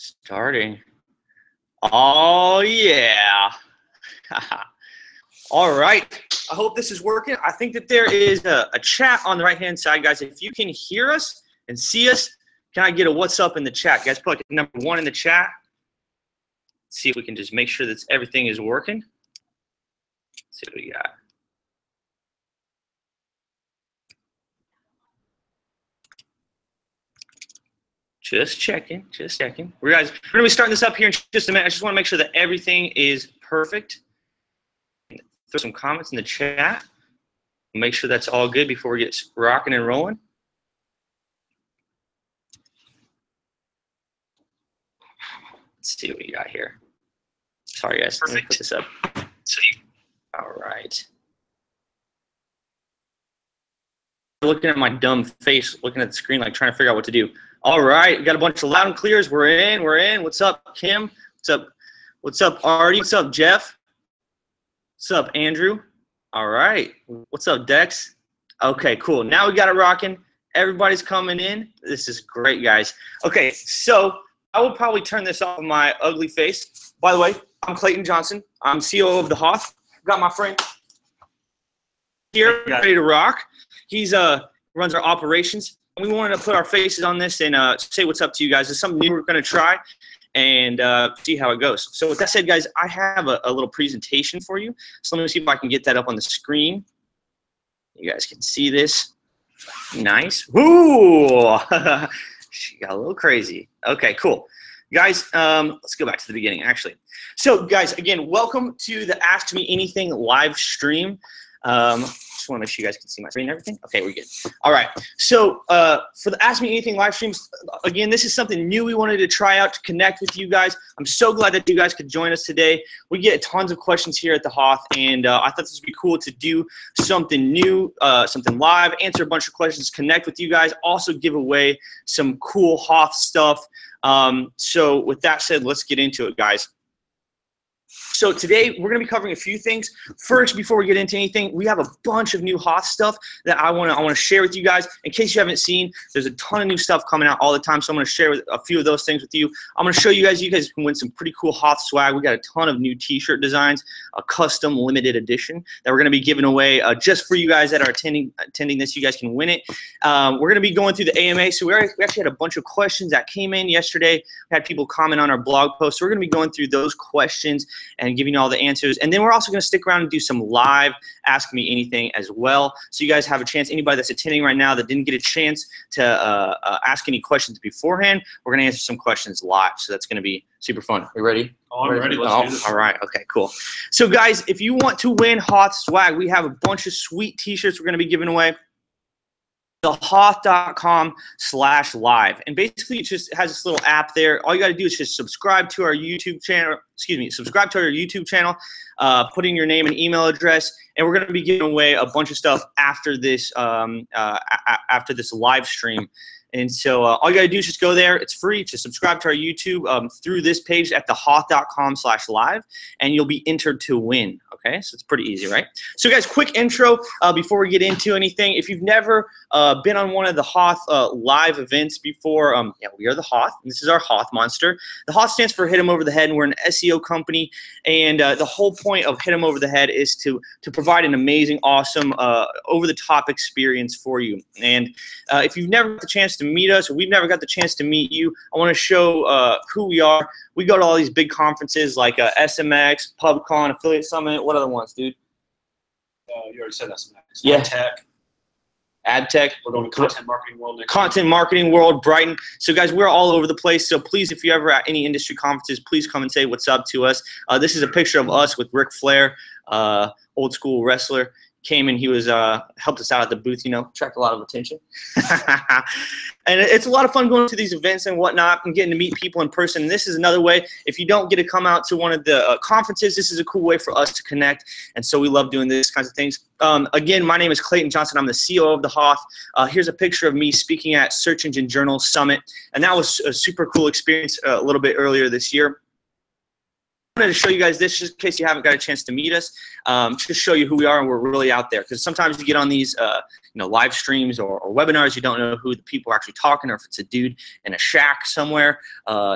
Starting. Oh, yeah. All right. I hope this is working. I think that there is a chat on the right-hand side, guys. If you can hear us and see us, can I get a what's up in the chat? Guys, put like number 1 in the chat. Let's see if we can just make sure that everything is working. Let's see what we got. Just checking, just checking. We're going to be starting this up here in just a minute. I just want to make sure that everything is perfect. Throw some comments in the chat. Make sure that's all good before we get rocking and rolling. Let's see what we got here. Sorry, guys. Perfect. Let me put this up. All right. Looking at my dumb face, looking at the screen, like trying to figure out what to do. All right, we got a bunch of loud and clears. We're in. We're in. What's up, Kim? What's up? What's up, Artie? What's up, Jeff? What's up, Andrew? All right. What's up, Dex? Okay, cool. Now we got it rocking. Everybody's coming in. This is great, guys. Okay, so I will probably turn this off of my ugly face. By the way, I'm Clayton Johnson. I'm CEO of the HOTH. Got my friend here, ready to rock. He's runs our operations. We wanted to put our faces on this and say what's up to you guys. It's something new we're going to try and see how it goes. So with that said, guys, I have a little presentation for you. So let me see if I can get that up on the screen. You guys can see this. Nice. Ooh, she got a little crazy. Okay, cool. Guys, let's go back to the beginning, actually. So, guys, again, welcome to the Ask Me Anything live stream. Just want to make sure you guys can see my screen and everything. Okay, we're good. All right. So for the Ask Me Anything live streams, again, this is something new we wanted to try out to connect with you guys. I'm so glad that you guys could join us today. We get tons of questions here at the HOTH, and I thought this would be cool to do something new, something live, answer a bunch of questions, connect with you guys, also give away some cool HOTH stuff. So with that said, let's get into it, guys. So today we're going to be covering a few things. First, before we get into anything, we have a bunch of new HOTH stuff that I want to share with you guys. In case you haven't seen, there's a ton of new stuff coming out all the time, so I'm going to share a few of those things with you. I'm going to show you guys can win some pretty cool HOTH swag. We got a ton of new t-shirt designs, a custom limited edition that we're going to be giving away just for you guys that are attending this. You guys can win it. We're going to be going through the AMA. So we actually had a bunch of questions that came in yesterday. We had people comment on our blog post. So we're going to be going through those questions and giving you all the answers. And then we're also going to stick around and do some live Ask Me Anything as well. So you guys have a chance, anybody that's attending right now that didn't get a chance to ask any questions beforehand, we're going to answer some questions live. So that's going to be super fun. Are you ready? Oh, I'm ready. Let's do this. All right. Okay, cool. So guys, if you want to win HOTH swag, we have a bunch of sweet t-shirts we're going to be giving away. The HOTH.com/live, and basically it just has this little app there. All you got to do is just subscribe to our YouTube channel. Subscribe to our YouTube channel. Put in your name and email address, and we're going to be giving away a bunch of stuff after this live stream. And so all you got to do is just go there. It's free to subscribe to our YouTube through this page at thehoth.com/live, and you'll be entered to win. Okay, so it's pretty easy, right? So guys, quick intro before we get into anything. If you've never been on one of the HOTH live events before, yeah, we are the HOTH. This is our HOTH monster. The HOTH stands for Hit 'em Over the Head, and we're an SEO company. And the whole point of Hit 'em Over the Head is to provide an amazing, awesome, over-the-top experience for you. And if you've never got the chance to meet us, or we've never got the chance to meet you, I want to show who we are. We go to all these big conferences like SMX, PubCon, Affiliate Summit. What other ones, dude? You already said SMX. Yeah. AdTech. We're going to Content Marketing World next Content Marketing World, Brighton. So guys, we're all over the place. So please, if you're ever at any industry conferences, please come and say what's up to us. This is a picture of us with Ric Flair, old school wrestler. Came and he was helped us out at the booth, you know, attract a lot of attention. And it's a lot of fun going to these events and whatnot and getting to meet people in person. And this is another way. If you don't get to come out to one of the conferences, this is a cool way for us to connect. And so we love doing these kinds of things. Again, my name is Clayton Johnson. I'm the CEO of the HOTH. Here's a picture of me speaking at Search Engine Journal Summit. And that was a super cool experience a little bit earlier this year. wanted to show you guys this just in case you haven't got a chance to meet us, just show you who we are and we're really out there. Because sometimes you get on these live streams or webinars, you don't know who the people are actually talking or if it's a dude in a shack somewhere.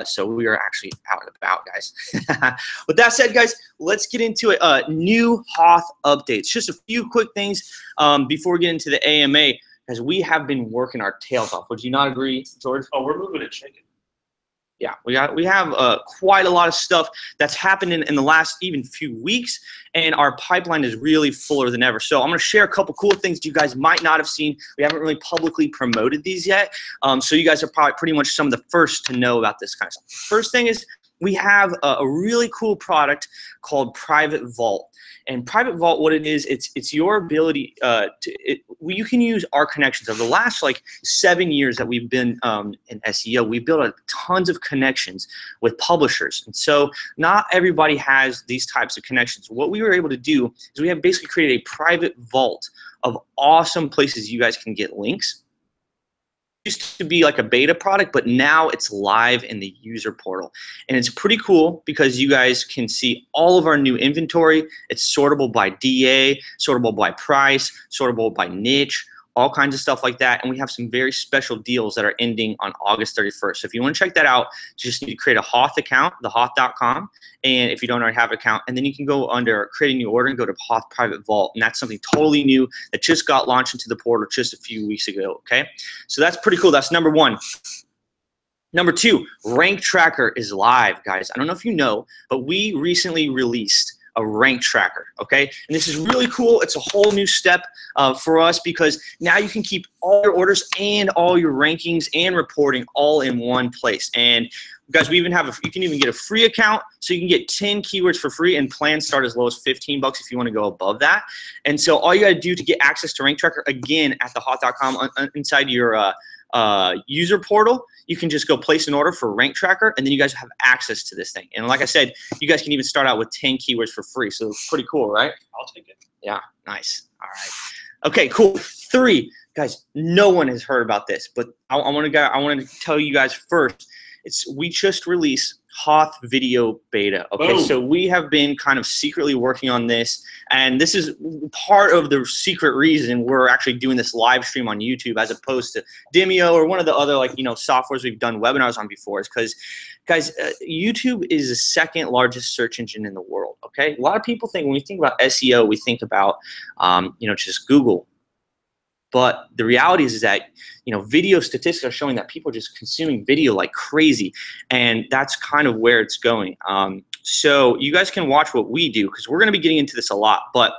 So we are actually out and about, guys. With that said, guys, let's get into it. New HOTH updates. Just a few quick things before we get into the AMA, because we have been working our tails off. Would you not agree, George? Oh, we're moving and shaking. Yeah, we have quite a lot of stuff that's happened in the last even few weeks, and our pipeline is really fuller than ever. So I'm going to share a couple cool things that you guys might not have seen. We haven't really publicly promoted these yet, so you guys are probably pretty much some of the first to know about this kind of stuff. First thing is we have a really cool product called Private Vault. And Private Vault, what it is, it's your ability you can use our connections. Over the last like 7 years that we've been in SEO, we've built tons of connections with publishers. And so not everybody has these types of connections. What we were able to do is we have basically created a private vault of awesome places you guys can get links. Used to be like a beta product, but now it's live in the user portal. And it's pretty cool because you guys can see all of our new inventory. It's sortable by DA, sortable by price, sortable by niche, all kinds of stuff like that. And we have some very special deals that are ending on August 31st. So if you want to check that out, you just need to create a HOTH account, thehoth.com. And if you don't already have an account, and then you can go under create a new order and go to HOTH Private Vault. And that's something totally new that just got launched into the portal just a few weeks ago, okay? So that's pretty cool. That's number one. Number two, Rank Tracker is live, guys. I don't know if you know, but we recently released a rank tracker, okay? And this is really cool. It's a whole new step for us because now you can keep all your orders and all your rankings and reporting all in one place. And guys, we even have you can even get a free account, so you can get 10 keywords for free, and plans start as low as 15 bucks if you want to go above that. And so all you got to do to get access to Rank Tracker, again, at thehoth.com inside your user portal, you can just go place an order for Rank Tracker, and then you guys have access to this thing. And like I said, you guys can even start out with 10 keywords for free. So it's pretty cool, right? I'll take it. Yeah, nice. All right. Okay, cool. 3, guys, no one has heard about this, but I want to tell you guys first. We just released HOTH Video Beta. Okay, Boom. So we have been kind of secretly working on this, and this is part of the secret reason we're actually doing this live stream on YouTube as opposed to Demio or one of the other softwares we've done webinars on before. Is because, guys, YouTube is the second largest search engine in the world. Okay, a lot of people think when we think about SEO, we think about just Google. But the reality is that, video statistics are showing that people are just consuming video like crazy. And that's kind of where it's going. So you guys can watch what we do because we're going to be getting into this a lot. But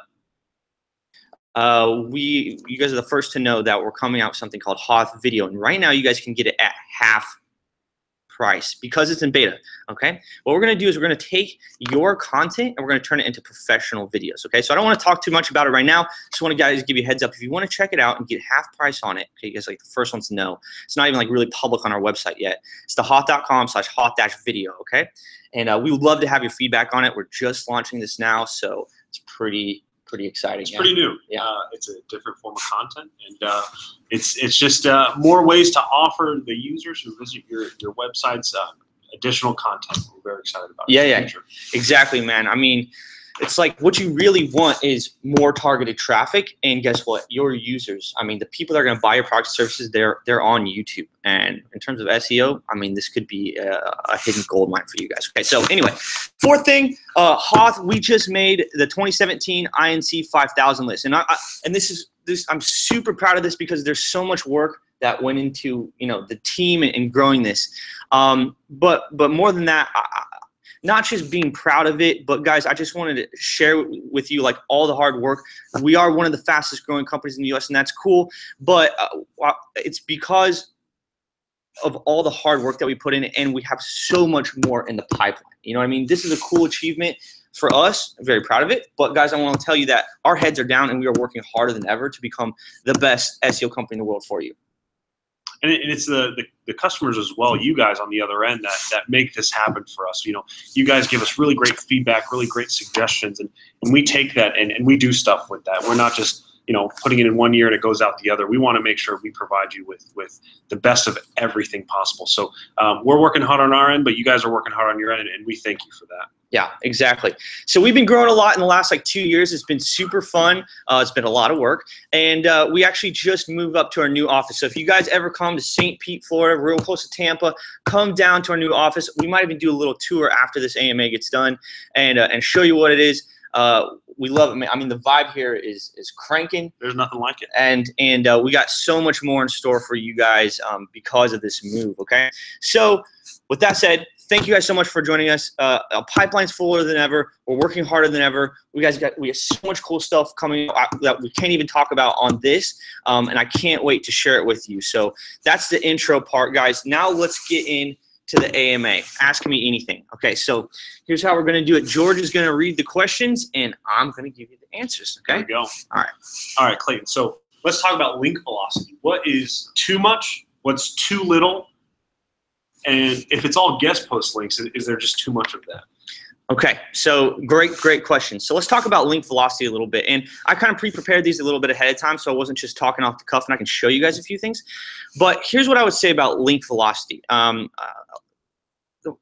you guys are the first to know that we're coming out with something called HOTH Video. And right now you guys can get it at half price because it's in beta, okay? What we're going to do is we're going to take your content and we're going to turn it into professional videos, okay? So I don't want to talk too much about it right now. Just want to guys give you a heads up. If you want to check it out and get half price on it, okay, you guys like the first ones to know. It's not even like really public on our website yet. It's thehoth.com/hoth-video, okay? And we would love to have your feedback on it. We're just launching this now, so it's pretty exciting. It's pretty new. Yeah. It's a different form of content, and it's just more ways to offer the users who visit your websites additional content. We're very excited about it. Yeah, exactly, man. I mean, it's like what you really want is more targeted traffic, and guess what? Your users, I mean, the people that are going to buy your product and services, they're on YouTube. And in terms of SEO, I mean, this could be a hidden gold mine for you guys. Okay, so anyway, fourth thing, HOTH, we just made the 2017 INC 5000 list, and I'm super proud of this because there's so much work that went into the team and growing this. But more than that, not just being proud of it, but guys, I just wanted to share with you like all the hard work. We are one of the fastest growing companies in the US, and that's cool. But it's because of all the hard work that we put in, and we have so much more in the pipeline. You know what I mean? This is a cool achievement for us. I'm very proud of it. But guys, I want to tell you that our heads are down, and we are working harder than ever to become the best SEO company in the world for you. And it's the customers as well, you guys on the other end that make this happen for us. You guys give us really great feedback, really great suggestions, and we take that and we do stuff with that. We're not just putting it in one year and it goes out the other. We want to make sure we provide you with the best of everything possible. So we're working hard on our end, but you guys are working hard on your end, and we thank you for that. Yeah, exactly. So we've been growing a lot in the last 2 years. It's been super fun. It's been a lot of work. And we actually just moved up to our new office. So if you guys ever come to St. Pete, Florida, real close to Tampa, come down to our new office. We might even do a little tour after this AMA gets done and show you what it is. We love it. I mean, the vibe here is cranking. There's nothing like it. And we got so much more in store for you guys because of this move, okay? So with that said, thank you guys so much for joining us. Our pipeline's fuller than ever. We're working harder than ever. We have so much cool stuff coming that we can't even talk about on this, and I can't wait to share it with you. So that's the intro part, guys. Now let's get in to the AMA. Ask me anything. Okay, so here's how we're going to do it. George is going to read the questions, and I'm going to give you the answers. Okay? There we go. All right, Clayton. So let's talk about link velocity. What is too much? What's too little? And if it's all guest post links, is there just too much of that? Okay, so great question. So let's talk about link velocity a little bit. And I kind of pre-prepared these a little bit ahead of time, so I wasn't just talking off the cuff, and I can show you guys a few things. But here's what I would say about link velocity.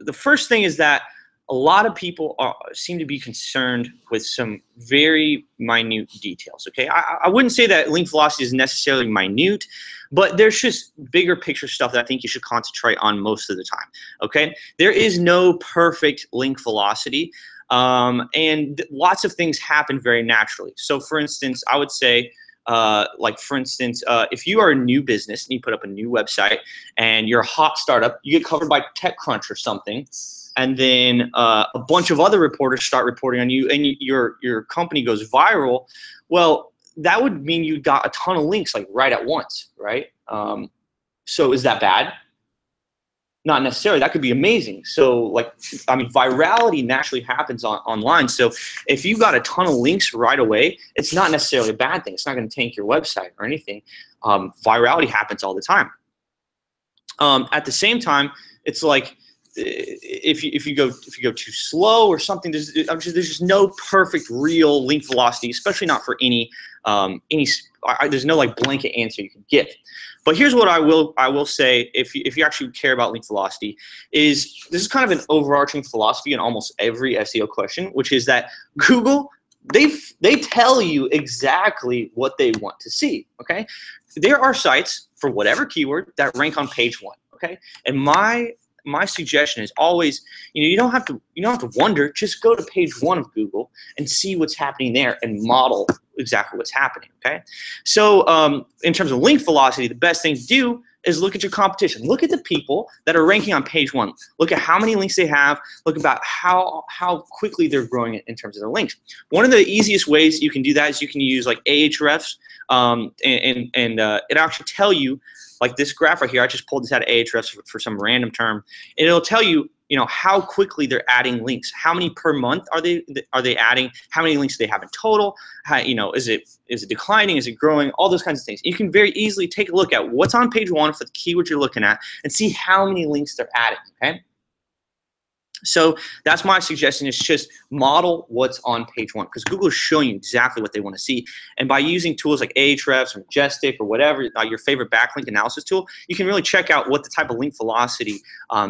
The first thing is that a lot of people seem to be concerned with some very minute details, okay? I wouldn't say that link velocity is necessarily minute, but there's just bigger picture stuff that I think you should concentrate on most of the time, okay? There is no perfect link velocity, and lots of things happen very naturally. So for instance, I would say, if you are a new business and you put up a new website and you're a hot startup, you get covered by TechCrunch or something, and then a bunch of other reporters start reporting on you, and your company goes viral. Well, that would mean you got a ton of links right at once, right? So is that bad? Not necessarily. That could be amazing. So virality naturally happens online. So if you got a ton of links right away, it's not necessarily a bad thing. It's not going to tank your website or anything. Virality happens all the time. At the same time, it's like if you go too slow or something, there's just no perfect real link velocity, especially not for any there's no blanket answer you can give. But here's what I will say, if you actually care about link velocity, is this is kind of an overarching philosophy in almost every SEO question, which is that Google, they tell you exactly what they want to see, okay? There are sites for whatever keyword that rank on page 1, okay? And my suggestion is always, you don't have to wonder, just go to page 1 of Google and see what's happening there and model exactly what's happening, okay? So in terms of link velocity, the best thing to do is look at your competition. Look at the people that are ranking on page 1. Look at how many links they have. Look about how quickly they're growing in terms of their links. One of the easiest ways you can do that is you can use Ahrefs, and it actually tell you, this graph right here. I just pulled this out of Ahrefs for some random term, and it'll tell you, how quickly they're adding links. How many per month are they adding? How many links do they have in total? How, is it declining? Is it growing? All those kinds of things. You can very easily take a look at what's on page 1 for the keyword you're looking at and see how many links they're adding. Okay. So that's my suggestion, is just model what's on page 1, because Google is showing you exactly what they want to see. And by using tools like Ahrefs or Majestic or whatever, your favorite backlink analysis tool, you can really check out what the type of link velocity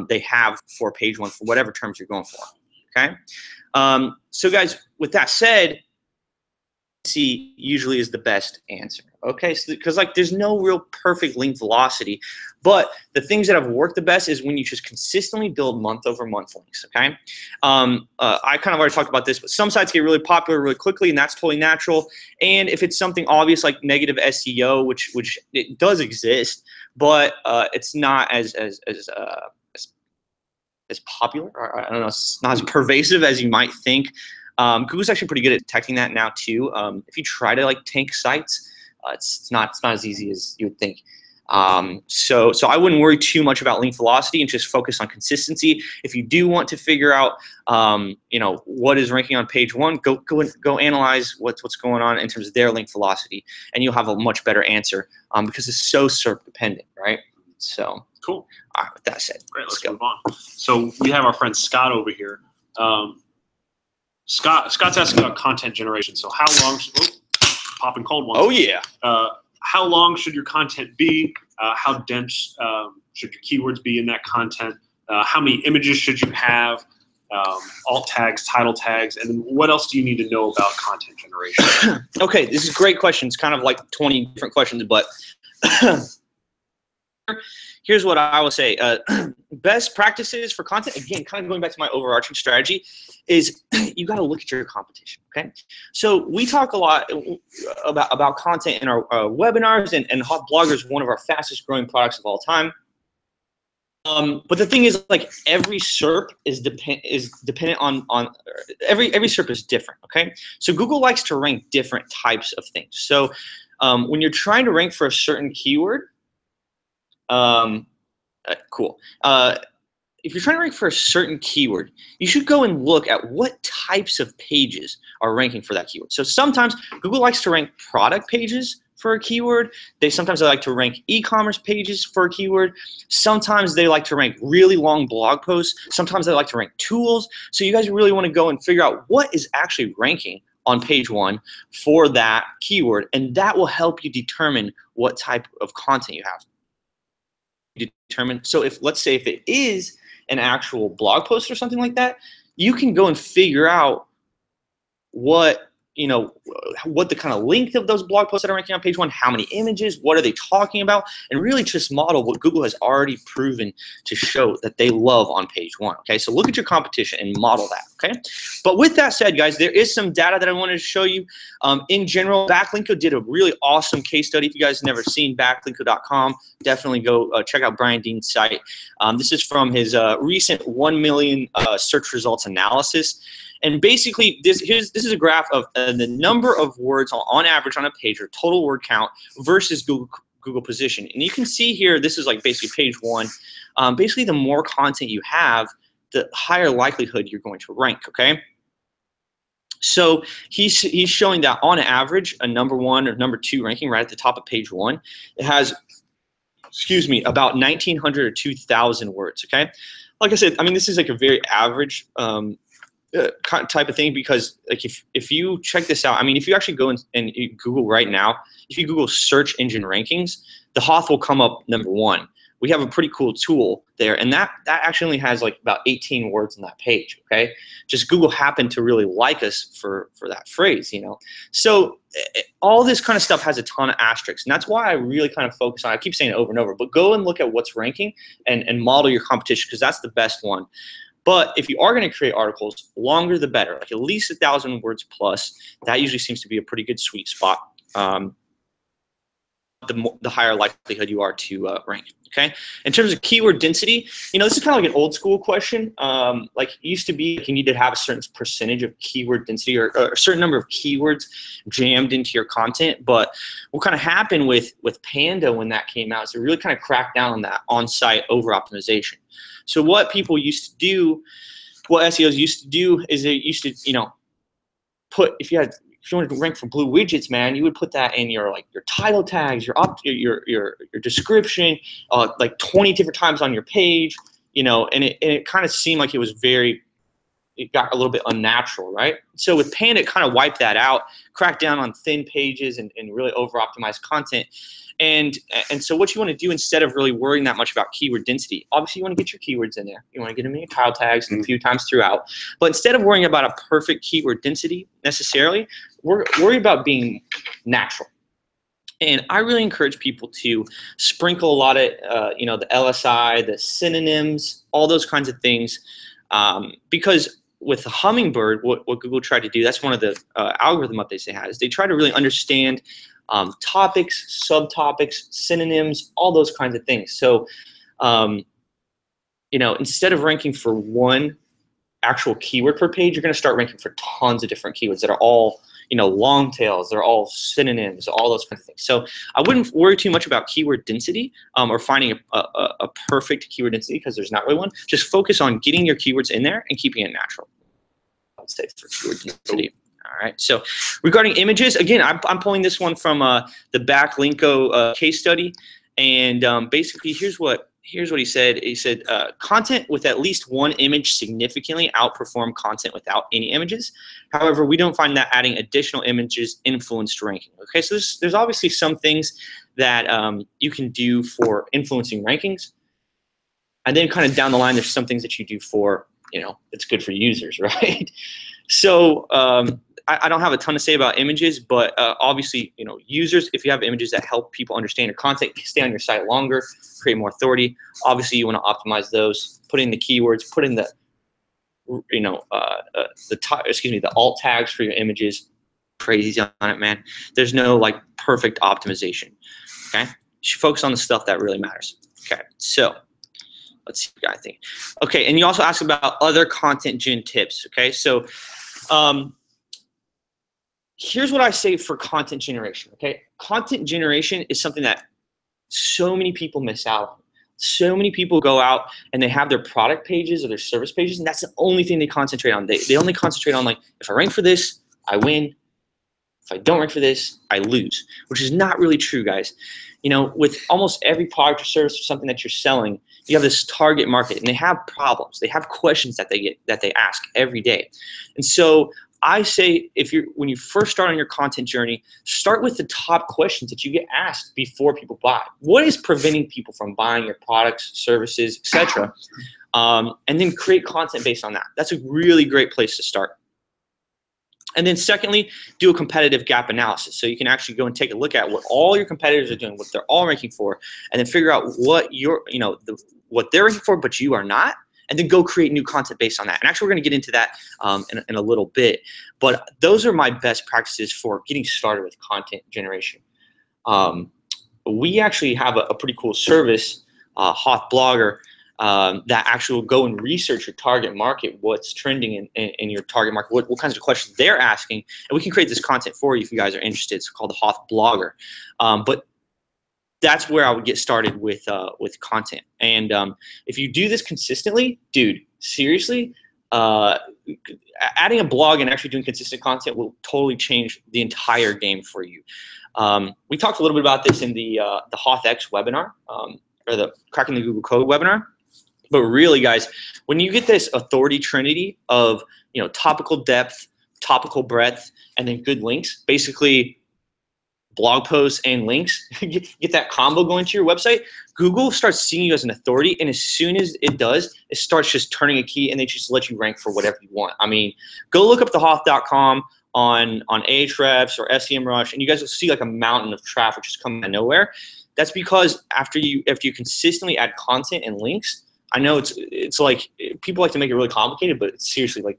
they have for page 1 for whatever terms you're going for. Okay. So guys, with that said, C usually is the best answer. Okay, so because there's no real perfect link velocity, but the things that have worked the best is when you just consistently build month-over-month links. Okay, I kind of already talked about this, but some sites get really popular really quickly, and that's totally natural. And if it's something obvious like negative SEO, which it does exist, but it's not as popular, or I don't know, it's not as pervasive as you might think. Google's actually pretty good at detecting that now too. If you try to tank sites, it's not as easy as you would think. So I wouldn't worry too much about link velocity and just focus on consistency. If you do want to figure out, what is ranking on page 1, go analyze what's going on in terms of their link velocity, and you'll have a much better answer because it's so SERP dependent, right? So cool. All right, with that said, great. Let's move on. So we have our friend Scott over here. Scott's asking about content generation. So how long? hot and cold ones. Oh yeah. How long should your content be? How dense should your keywords be in that content? How many images should you have? Alt tags, title tags, and then what else do you need to know about content generation? Okay, this is a great question. It's kind of like 20 different questions, but here's what I will say. Best practices for content, again, kind of going back to my overarching strategy, is you got to look at your competition, okay? So we talk a lot about content in our webinars, and HOTH Blogger is one of our fastest growing products of all time. But the thing is, like, every SERP is dependent on every SERP is different, okay? So Google likes to rank different types of things. So when you're trying to rank for a certain keyword, cool. If you're trying to rank for a certain keyword, you should go and look at what types of pages are ranking for that keyword. So sometimes Google likes to rank product pages for a keyword. Sometimes they like to rank e-commerce pages for a keyword. Sometimes they like to rank really long blog posts. Sometimes they like to rank tools. So you guys really want to go and figure out what is actually ranking on page 1 for that keyword, and that will help you determine what type of content you have. So if, let's say, if it is an actual blog post or something like that, you can go and figure out what the kind of length of those blog posts that are ranking on page 1, how many images, what are they talking about, and really just model what Google has already proven to show that they love on page 1. Okay, so look at your competition and model that. Okay, but with that said, guys, there is some data that I wanted to show you. In general, Backlinko did a really awesome case study. If you guys have never seen backlinko.com, definitely go check out Brian Dean's site. This is from his recent 1 million search results analysis. And basically, this is a graph of the number of words on average on a page, or total word count, versus Google position. And you can see here, this is like basically page 1. Basically, the more content you have, the higher likelihood you're going to rank. Okay. So he's showing that on average, a number 1 or number 2 ranking right at the top of page 1, it has, about 1,900 or 2,000 words. Okay. Like I said, I mean, this is like a very average type of thing, because like if you check this out, I mean, if you actually go and you Google right now, if you Google search engine rankings, the HOTH will come up number 1. We have a pretty cool tool there, and that actually only has like about 18 words on that page. Okay, just Google happened to really like us for that phrase, So all this kind of stuff has a ton of asterisks, and that's why I really kind of focus on. I keep saying it over and over, but go and look at what's ranking and model your competition, because that's the best one. But if you are going to create articles, longer the better, like at least 1,000 words plus. That usually seems to be a pretty good sweet spot. The higher likelihood you are to rank. Okay. In terms of keyword density, this is kind of like an old school question. Like it used to be, you need to have a certain percentage of keyword density, or a certain number of keywords jammed into your content. But what kind of happened with Panda when that came out is it really kind of cracked down on that on-site over-optimization. So what people used to do, what SEOs used to do, is they used to, put, if you wanted to rank for blue widgets, man, you would put that in your title tags, your description, like 20 different times on your page, and it kind of seemed like it got a little bit unnatural, right? So with Panda, it kind of wiped that out, cracked down on thin pages and really over-optimized content. And so what you want to do, instead of really worrying that much about keyword density, obviously you want to get your keywords in there. You want to get them in your title tags a few times throughout. But instead of worrying about a perfect keyword density necessarily, worry about being natural. And I really encourage people to sprinkle a lot of, the LSI, the synonyms, all those kinds of things, because with the Hummingbird, what Google tried to do, that's one of the algorithm updates they had, is they try to really understand topics, subtopics, synonyms, all those kinds of things. So, instead of ranking for one actual keyword per page, you're going to start ranking for tons of different keywords that are all, long tails, they're all synonyms, all those kinds of things. So I wouldn't worry too much about keyword density or finding a perfect keyword density, because there's not really one. Just focus on getting your keywords in there and keeping it natural, I would say, for keyword density. All right. So regarding images, again, I'm pulling this one from the Backlinko case study, and basically here's what here's what he said. He said, content with at least one image significantly outperform content without any images. However, we don't find that adding additional images influenced ranking. Okay, so there's obviously some things that you can do for influencing rankings. And then kind of down the line, there's some things that you do for, it's good for users, right? So I don't have a ton to say about images, but obviously, users, if you have images that help people understand your content, stay on your site longer, create more authority, obviously you want to optimize those, put in the keywords, put in the, the alt tags for your images. Crazy on it, man. There's no like perfect optimization, okay? You should focus on the stuff that really matters, okay? So let's see what I think. Okay, and you also asked about other content gen tips, okay? So here's what I say for content generation, okay? Content generation is something that so many people miss out on. So many people go out and they have their product pages or their service pages, and that's the only thing they concentrate on. They only concentrate on, like, if I rank for this, I win. If I don't rank for this, I lose, which is not really true, guys. With almost every product or service or something that you're selling, you have this target market, and they have problems. They have questions that they ask every day. And so I say, when you first start on your content journey, start with the top questions that you get asked before people buy. What is preventing people from buying your products, services, etc.? And then create content based on that. That's a really great place to start. And then secondly, do a competitive gap analysis. So you can actually go and take a look at what all your competitors are doing, what they're all ranking for, and then figure out what what they're ranking for, but you are not, and then go create new content based on that. And actually, we're going to get into that in a little bit. But those are my best practices for getting started with content generation. We actually have a pretty cool service, HOTH Blogger, that actually will go and research your target market, what's trending in your target market, what kinds of questions they're asking, and we can create this content for you if you guys are interested. It's called the HOTH Blogger. But that's where I would get started with content. And if you do this consistently, dude, seriously, adding a blog and actually doing consistent content will totally change the entire game for you. We talked a little bit about this in the HOTH webinar, or the Cracking the Google Code webinar. But really, guys, when you get this authority trinity of topical depth, topical breadth, and then good links, basically blog posts and links, get that combo going to your website, Google starts seeing you as an authority, and as soon as it does, it starts just turning a key, and they just let you rank for whatever you want. I mean, go look up the HOTH.com on Ahrefs or SEMrush, and you guys will see like a mountain of traffic just coming out of nowhere. That's because after you consistently add content and links, I know it's like people like to make it really complicated, but it's seriously like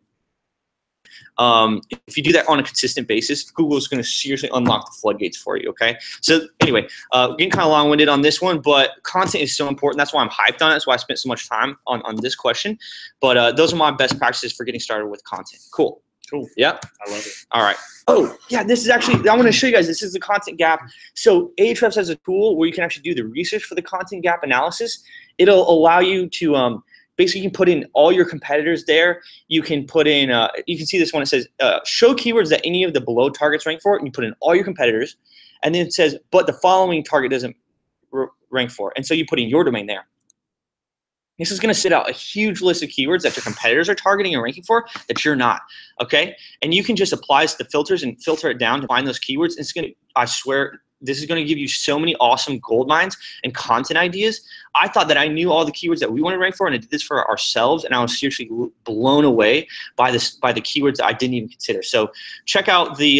if you do that on a consistent basis, Google is going to seriously unlock the floodgates for you. Okay. So anyway, getting kind of long-winded on this one, but content is so important. That's why I'm hyped on it. That's why I spent so much time on this question. But those are my best practices for getting started with content. Cool. Cool. Yeah. I love it. All right. Oh, yeah, this is actually, I want to show you guys, this is the content gap. So Ahrefs has a tool where you can actually do the research for the content gap analysis. It'll allow you to, basically you can put in all your competitors there. You can put in, you can see this one, it says, show keywords that any of the below targets rank for, and you put in all your competitors. And then it says, but the following target doesn't rank for. And so you put in your domain there. This is going to sit out a huge list of keywords that your competitors are targeting and ranking for that you're not, okay? And you can just apply the filters and filter it down to find those keywords. And it's going to, I swear, this is going to give you so many awesome gold mines and content ideas. I thought that I knew all the keywords that we wanted to rank for, and I did this for ourselves, and I was seriously blown away by the keywords that I didn't even consider. So check out the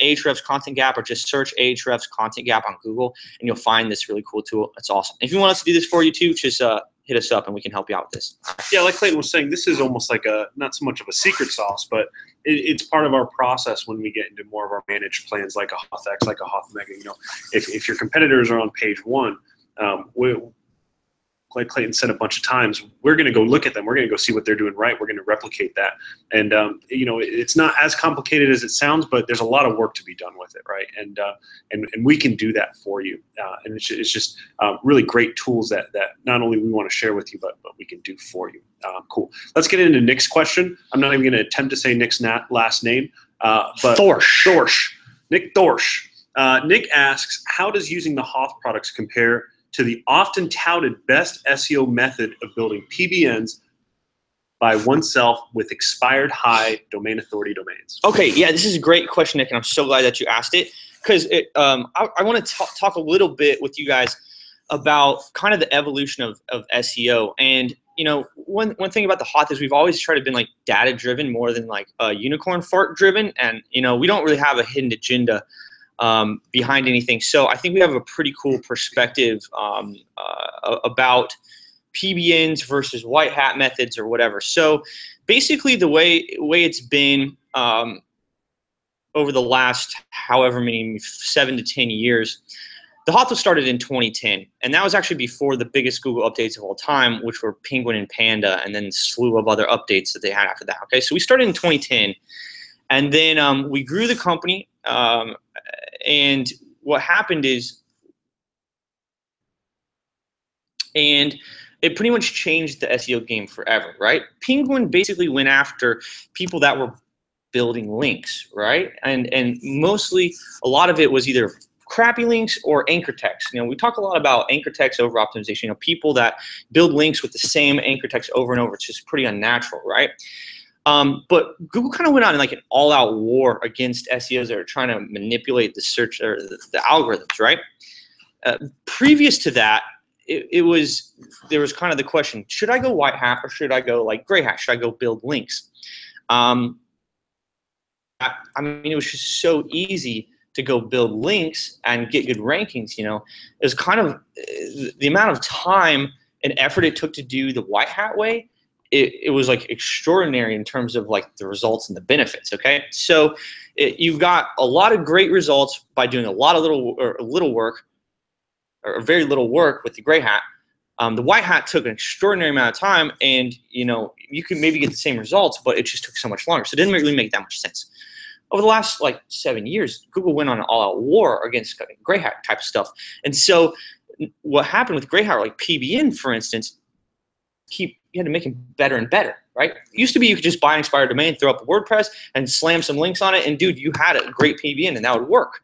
Ahrefs Content Gap, or just search Ahrefs Content Gap on Google, and you'll find this really cool tool. It's awesome. If you want us to do this for you too, just hit us up and we can help you out with this. Yeah, like Clayton was saying, this is almost like not so much of a secret sauce, but it's part of our process when we get into more of our managed plans, like a HOTH, like a HOTH Mega. If your competitors are on page one, like Clayton said a bunch of times, we're going to go look at them. We're going to go see what they're doing right. We're going to replicate that. And, it's not as complicated as it sounds, but there's a lot of work to be done with it, right? And we can do that for you. And it's just really great tools that not only we want to share with you, but we can do for you. Cool. Let's get into Nick's question. I'm not even going to attempt to say Nick's last name. But Thorsch. Nick Thorsch. Nick asks, how does using the HOTH products compare to the often touted best SEO method of building PBNs by oneself with expired high domain authority domains? Okay, yeah, this is a great question, Nick, and I'm so glad that you asked it, because I want to talk a little bit with you guys about kind of the evolution of SEO. And you know, one thing about the HOTH is we've always tried to been like data driven more than like unicorn fart driven, and you know, we don't really have a hidden agenda behind anything. So I think we have a pretty cool perspective about PBNs versus white hat methods or whatever. So basically the way it's been over the last however many 7 to 10 years, the HOTH was started in 2010, and that was actually before the biggest Google updates of all time, which were Penguin and Panda, and then a slew of other updates that they had after that. Okay, so we started in 2010, and then we grew the company, and what happened is, and it pretty much changed the SEO game forever, right? Penguin basically went after people that were building links, right? And mostly a lot of it was either crappy links or anchor text. You know, we talk a lot about anchor text over optimization. You know, people that build links with the same anchor text over and over. It's just pretty unnatural, right? But Google kind of went on in like an all-out war against SEOs that are trying to manipulate the search or the algorithms, right? Previous to that, there was kind of the question: should I go white hat or should I go like gray hat? Should I go build links? I mean, it was just so easy to go build links and get good rankings. You know, it was kind of the amount of time and effort it took to do the white hat way. It was like extraordinary in terms of like the results and the benefits. Okay, so you've got a lot of great results by doing a lot of little work, or very little work with the gray hat. The white hat took an extraordinary amount of time, and you know, you could maybe get the same results, but it just took so much longer. So it didn't really make that much sense. Over the last like 7 years, Google went on an all-out war against gray hat type of stuff. And so what happened with gray hat, like PBN, for instance, you had to make them better and better, right? It used to be you could just buy an expired domain, throw up a WordPress, and slam some links on it, and dude, you had a great PBN, and that would work.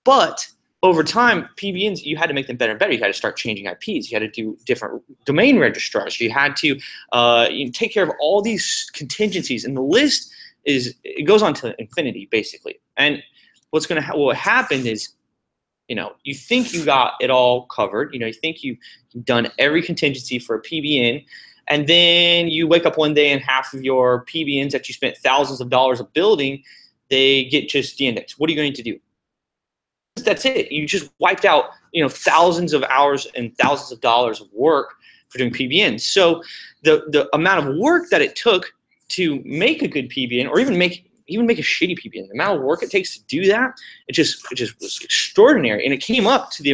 But over time, PBNs, you had to make them better and better. You had to start changing IPs. You had to do different domain registrars. You had to take care of all these contingencies, and the list it goes on to infinity basically. And what happened is, you know, you think you got it all covered. You know, you think you've done every contingency for a PBN, and then you wake up one day and half of your PBNs that you spent thousands of dollars of building, they get just de-indexed. What are you going to do? That's it. You just wiped out, you know, thousands of hours and thousands of dollars of work for doing PBNs. So the amount of work that it took to make a good PBN, or even make a shitty PBN, the amount of work it takes to do that, it just was extraordinary. And it came up to the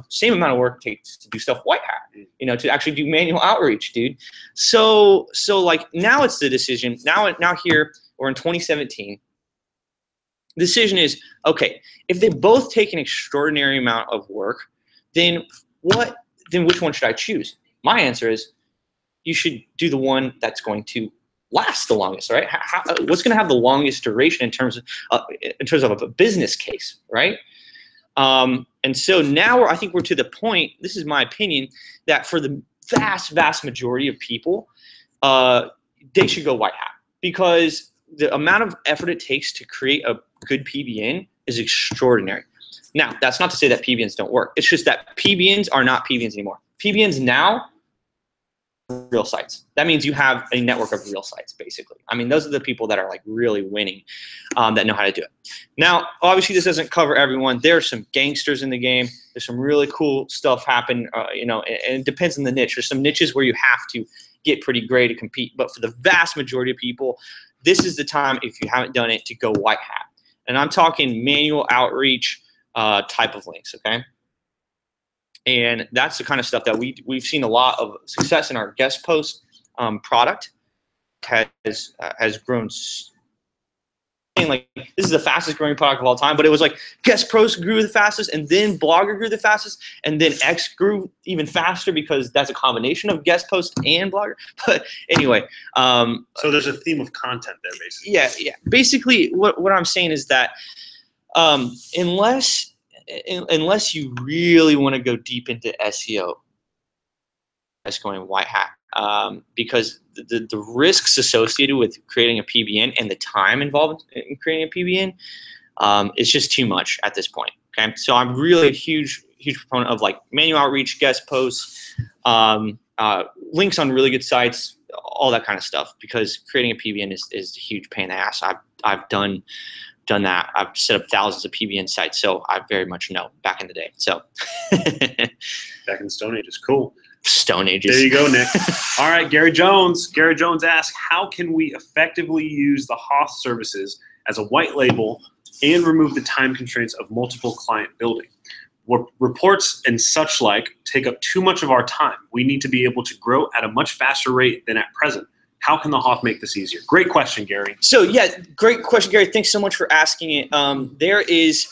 same amount of work it takes to do stuff white hat, you know, to actually do manual outreach, dude. So like now it's the decision. Now here we're in 2017. The decision is, okay, if they both take an extraordinary amount of work, then which one should I choose? My answer is, you should do the one that's going to last the longest, right? What's going to have the longest duration in terms of a business case, right? And so now I think we're to the point, this is my opinion, that for the vast majority of people, they should go white hat, because the amount of effort it takes to create a good PBN is extraordinary. Now, that's not to say that PBNs don't work. It's just that PBNs are not PBNs anymore. PBNs now, real sites. That means you have a network of real sites, basically. I mean, those are the people that are like really winning, that know how to do it. Now, obviously, this doesn't cover everyone. There are some gangsters in the game. There's some really cool stuff happen, you know, and it depends on the niche. There's some niches where you have to get pretty great to compete. But for the vast majority of people, this is the time, if you haven't done it, to go white hat. And I'm talking manual outreach type of links, okay? And that's the kind of stuff that we've seen a lot of success in. Our guest post product has grown. Like, this is the fastest growing product of all time, but it was like guest post grew the fastest, and then blogger grew the fastest, and then X grew even faster, because that's a combination of guest post and blogger. But anyway, so there's a theme of content there, basically. Yeah. Basically, what I'm saying is that unless unless you really want to go deep into SEO, that's going white hat, because the risks associated with creating a PBN and the time involved in creating a PBN is just too much at this point. Okay, so I'm really a huge proponent of like manual outreach, guest posts, links on really good sites, all that kind of stuff, because creating a PBN is a huge pain in the ass. I've done that. I've set up thousands of PBN sites, so I very much know back in the day. So back in the Stone Ages, cool. Stone Ages. There you go, Nick. All right, Gary Jones. Gary Jones asks, how can we effectively use the HOTH services as a white label and remove the time constraints of multiple client building? Reports and such like take up too much of our time. We need to be able to grow at a much faster rate than at present. How can the HOTH make this easier? Great question, Gary. So yeah, great question, Gary. Thanks so much for asking it. There is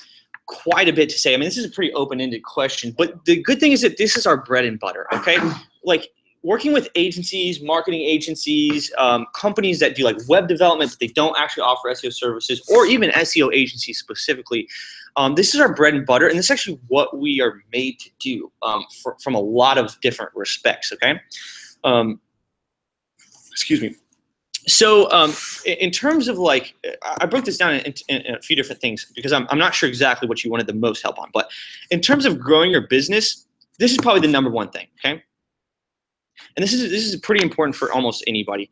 quite a bit to say. I mean, this is a pretty open-ended question, but the good thing is that this is our bread and butter, okay? Like working with agencies, marketing agencies, companies that do like web development, but they don't actually offer SEO services, or even SEO agencies specifically. This is our bread and butter, and this is actually what we are made to do from a lot of different respects, okay? Excuse me. So in terms of like, I broke this down in a few different things because I'm not sure exactly what you wanted the most help on. But in terms of growing your business, this is probably the #1 thing, okay? And this is pretty important for almost anybody,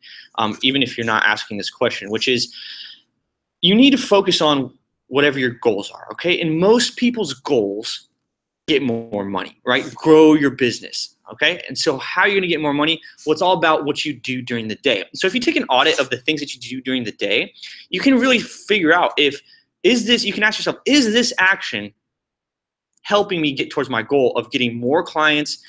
even if you're not asking this question, which is you need to focus on whatever your goals are, okay? And most people's goals get more money, right? Grow your business, okay? And so how are you gonna get more money? Well, it's all about what you do during the day. So if you take an audit of the things that you do during the day, you can really figure out you can ask yourself, is this action helping me get towards my goal of getting more clients,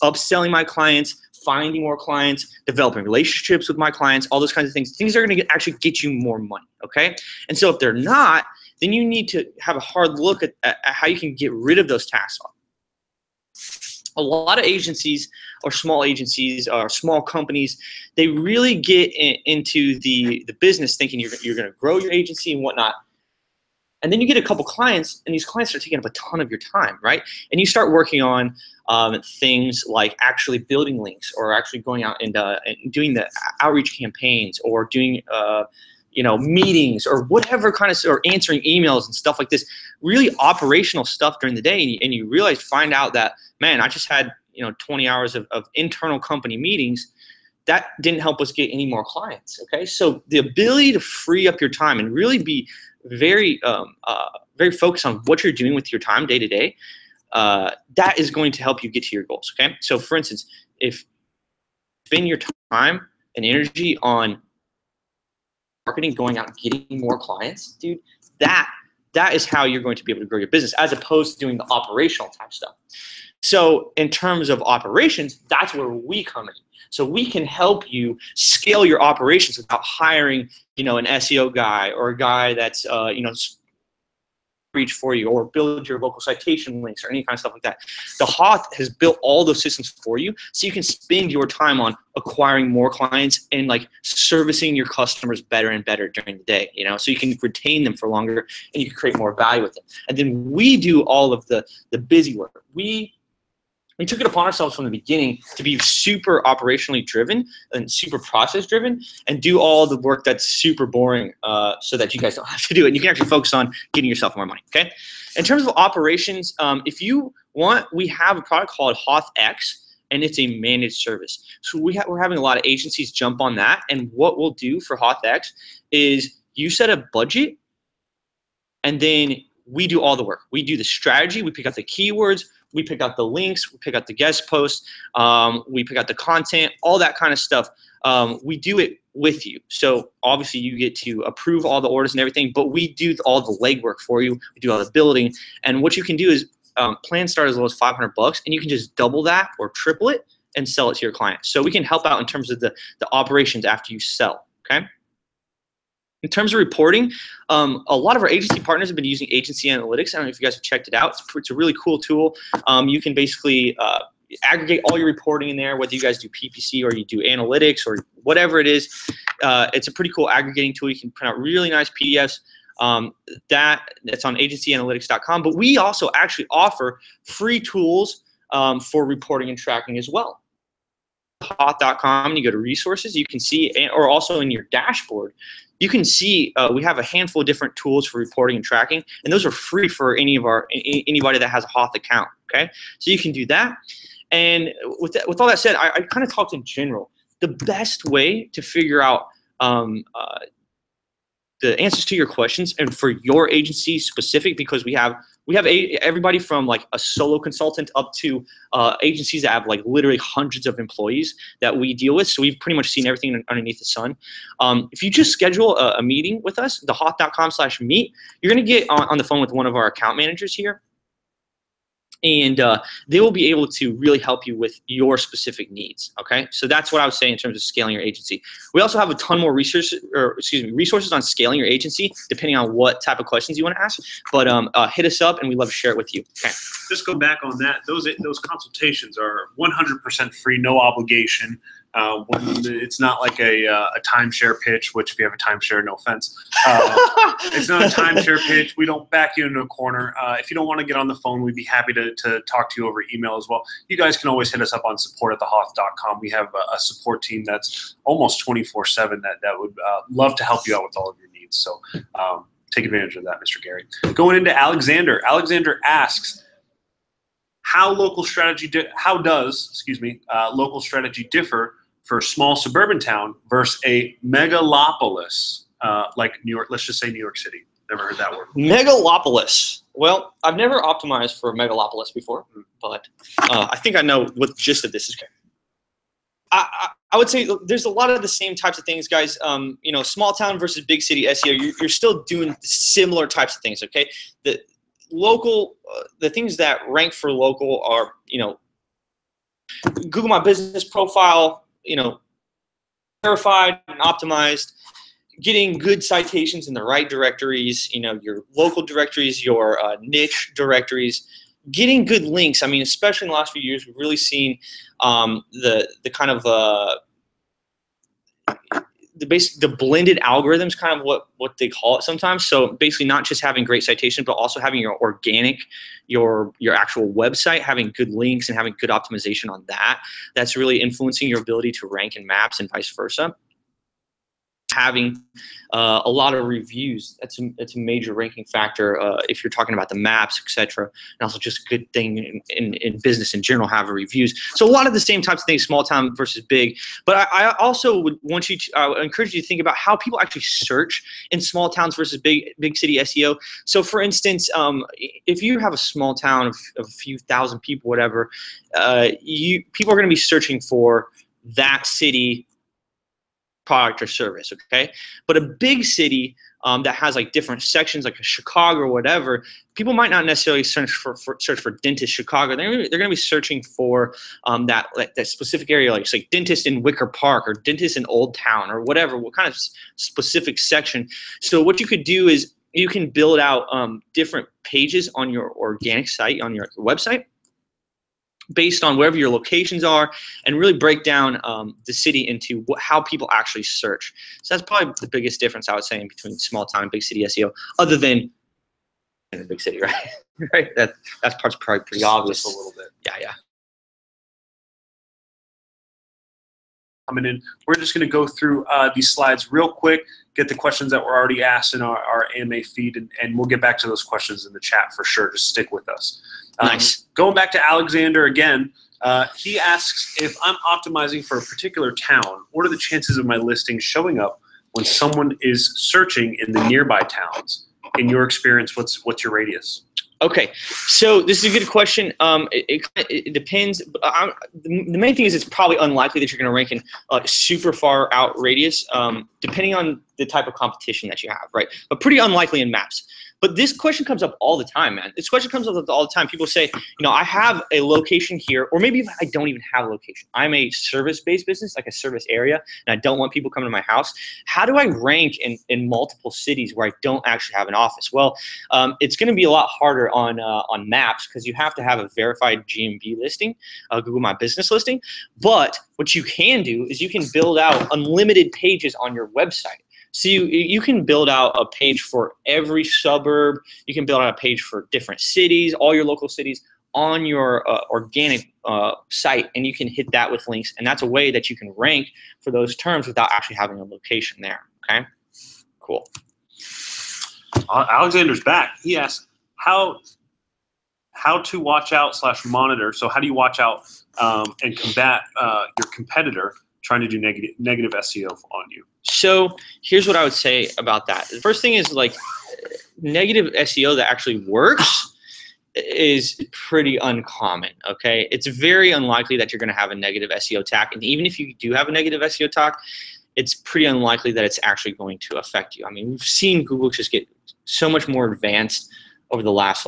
upselling my clients, finding more clients, developing relationships with my clients, all those kinds of things. Things are gonna actually get you more money, okay? And so if they're not, then you need to have a hard look at how you can get rid of those tasks. A lot of agencies or small companies, they really get into the business thinking you're going to grow your agency and whatnot. And then you get a couple clients, and these clients start taking up a ton of your time, right? And you start working on things like actually building links, or actually going out and doing the outreach campaigns, or doing meetings, or whatever kind of, or answering emails and stuff like this, really operational stuff during the day. And you find out that, man, I just had 20 hours of internal company meetings. That didn't help us get any more clients, okay? So the ability to free up your time and really be very focused on what you're doing with your time day to day, that is going to help you get to your goals, okay? So for instance, if you spend your time and energy on marketing, going out and getting more clients, dude, that is how you're going to be able to grow your business, as opposed to doing the operational type stuff. So in terms of operations, that's where we come in. So we can help you scale your operations without hiring, an SEO guy, or a guy that's, reach for you, or build your local citation links, or any kind of stuff like that. The HOTH has built all those systems for you, so you can spend your time on acquiring more clients and like servicing your customers better and better during the day, so you can retain them for longer and you can create more value with them. And then we do all of the busy work. We took it upon ourselves from the beginning to be super operationally driven and super process driven, and do all the work that's super boring, so that you guys don't have to do it. And you can actually focus on getting yourself more money, okay? In terms of operations, if you want, we have a product called HOTH, and it's a managed service. So we're having a lot of agencies jump on that. And what we'll do for HOTH is you set a budget, and then we do all the work. We do the strategy, we pick out the keywords, we pick out the links, we pick out the guest posts, we pick out the content, all that kind of stuff. We do it with you. So obviously you get to approve all the orders and everything, but we do all the legwork for you. We do all the building. And what you can do is plans start as low as $500, and you can just double that or triple it and sell it to your client. So we can help out in terms of the operations after you sell, okay? In terms of reporting, a lot of our agency partners have been using Agency Analytics. I don't know if you guys have checked it out. It's a really cool tool. You can basically aggregate all your reporting in there, whether you guys do PPC or you do analytics or whatever it is. It's a pretty cool aggregating tool. You can print out really nice PDFs That's on agencyanalytics.com. But we also actually offer free tools for reporting and tracking as well. HOTH.com, you go to resources, you can see, or also in your dashboard, you can see we have a handful of different tools for reporting and tracking, and those are free for anybody that has a HOTH account. Okay, so you can do that. And with all that said, I kind of talked in general. The best way to figure out the answers to your questions, and for your agency specific, because we have everybody from like a solo consultant up to agencies that have like literally hundreds of employees that we deal with. So we've pretty much seen everything underneath the sun. If you just schedule a meeting with us, thehoth.com/meet, you're going to get on the phone with one of our account managers here. And they will be able to really help you with your specific needs. Okay, so that's what I was saying in terms of scaling your agency. We also have a ton more resources on scaling your agency, depending on what type of questions you want to ask. But hit us up, and we'd love to share it with you. Okay. Just go back on that. Those consultations are 100% free, no obligation. It's not like a timeshare pitch, which if you have a timeshare, no offense. It's not a timeshare pitch. We don't back you into a corner. If you don't want to get on the phone, we'd be happy to talk to you over email as well. You guys can always hit us up on support@thehoth.com. We have a support team that's almost 24/7 that would love to help you out with all of your needs. So take advantage of that, Mr. Gary. Going into Alexander. Alexander asks, how does local strategy differ for a small suburban town versus a megalopolis like New York? Let's just say New York City. Never heard that word. Megalopolis. Well, I've never optimized for a megalopolis before, but I think I know what the gist of this is. I would say there's a lot of the same types of things, guys. You know, small town versus big city SEO. You're still doing similar types of things. Okay, the things that rank for local are, you know, Google My Business profile, you know, verified and optimized, getting good citations in the right directories, you know, your local directories, your niche directories, getting good links. I mean, especially in the last few years, we've really seen the kind of the blended algorithms, kind of what they call it sometimes. So basically not just having great citations, but also having your organic, your actual website, having good links and having good optimization on that. That's really influencing your ability to rank in maps and vice versa. Having a lot of reviews, that's a major ranking factor if you're talking about the maps, etc. And also just a good thing in business in general, have reviews. So a lot of the same types of things, small town versus big. But I also would want you to encourage you to think about how people actually search in small towns versus big city SEO. So for instance, if you have a small town of a few thousand people, whatever, people are going to be searching for that city product or service, okay? But a big city that has like different sections, like a Chicago or whatever, people might not necessarily search for dentist Chicago. They're going to be searching for that specific area, like say dentist in Wicker Park or dentist in Old Town or whatever, what kind of specific section. So what you could do is you can build out different pages on your organic site, on your website, based on wherever your locations are, and really break down the city into how people actually search. So that's probably the biggest difference I would say in between small town and big city SEO, other than in a big city, right? Right. That part's probably pretty obvious. Just a little bit. Yeah. Coming in, we're just going to go through these slides real quick, get the questions that were already asked in our AMA feed, and we'll get back to those questions in the chat for sure. Just stick with us. Nice. Going back to Alexander again, he asks, if I'm optimizing for a particular town, what are the chances of my listing showing up when someone is searching in the nearby towns? In your experience, what's your radius? Okay, so this is a good question. It depends. The main thing is it's probably unlikely that you're going to rank in a super far out radius, depending on the type of competition that you have, right? But pretty unlikely in maps. But this question comes up all the time, man. This question comes up all the time. People say, you know, I have a location here, or maybe I don't even have a location. I'm a service-based business, like a service area, and I don't want people coming to my house. How do I rank in multiple cities where I don't actually have an office? Well, it's going to be a lot harder on maps because you have to have a verified GMB listing, Google My Business listing. But what you can do is you can build out unlimited pages on your website. So you can build out a page for every suburb. You can build out a page for different cities, all your local cities on your organic site, and you can hit that with links. And that's a way that you can rank for those terms without actually having a location there. Okay, cool. Alexander's back. He asked how to watch out / monitor. So how do you watch out and combat your competitor trying to do negative SEO on you? So here's what I would say about that. The first thing is, like, negative SEO that actually works is pretty uncommon, okay? It's very unlikely that you're going to have a negative SEO attack. And even if you do have a negative SEO attack, it's pretty unlikely that it's actually going to affect you. I mean, we've seen Google just get so much more advanced over the last,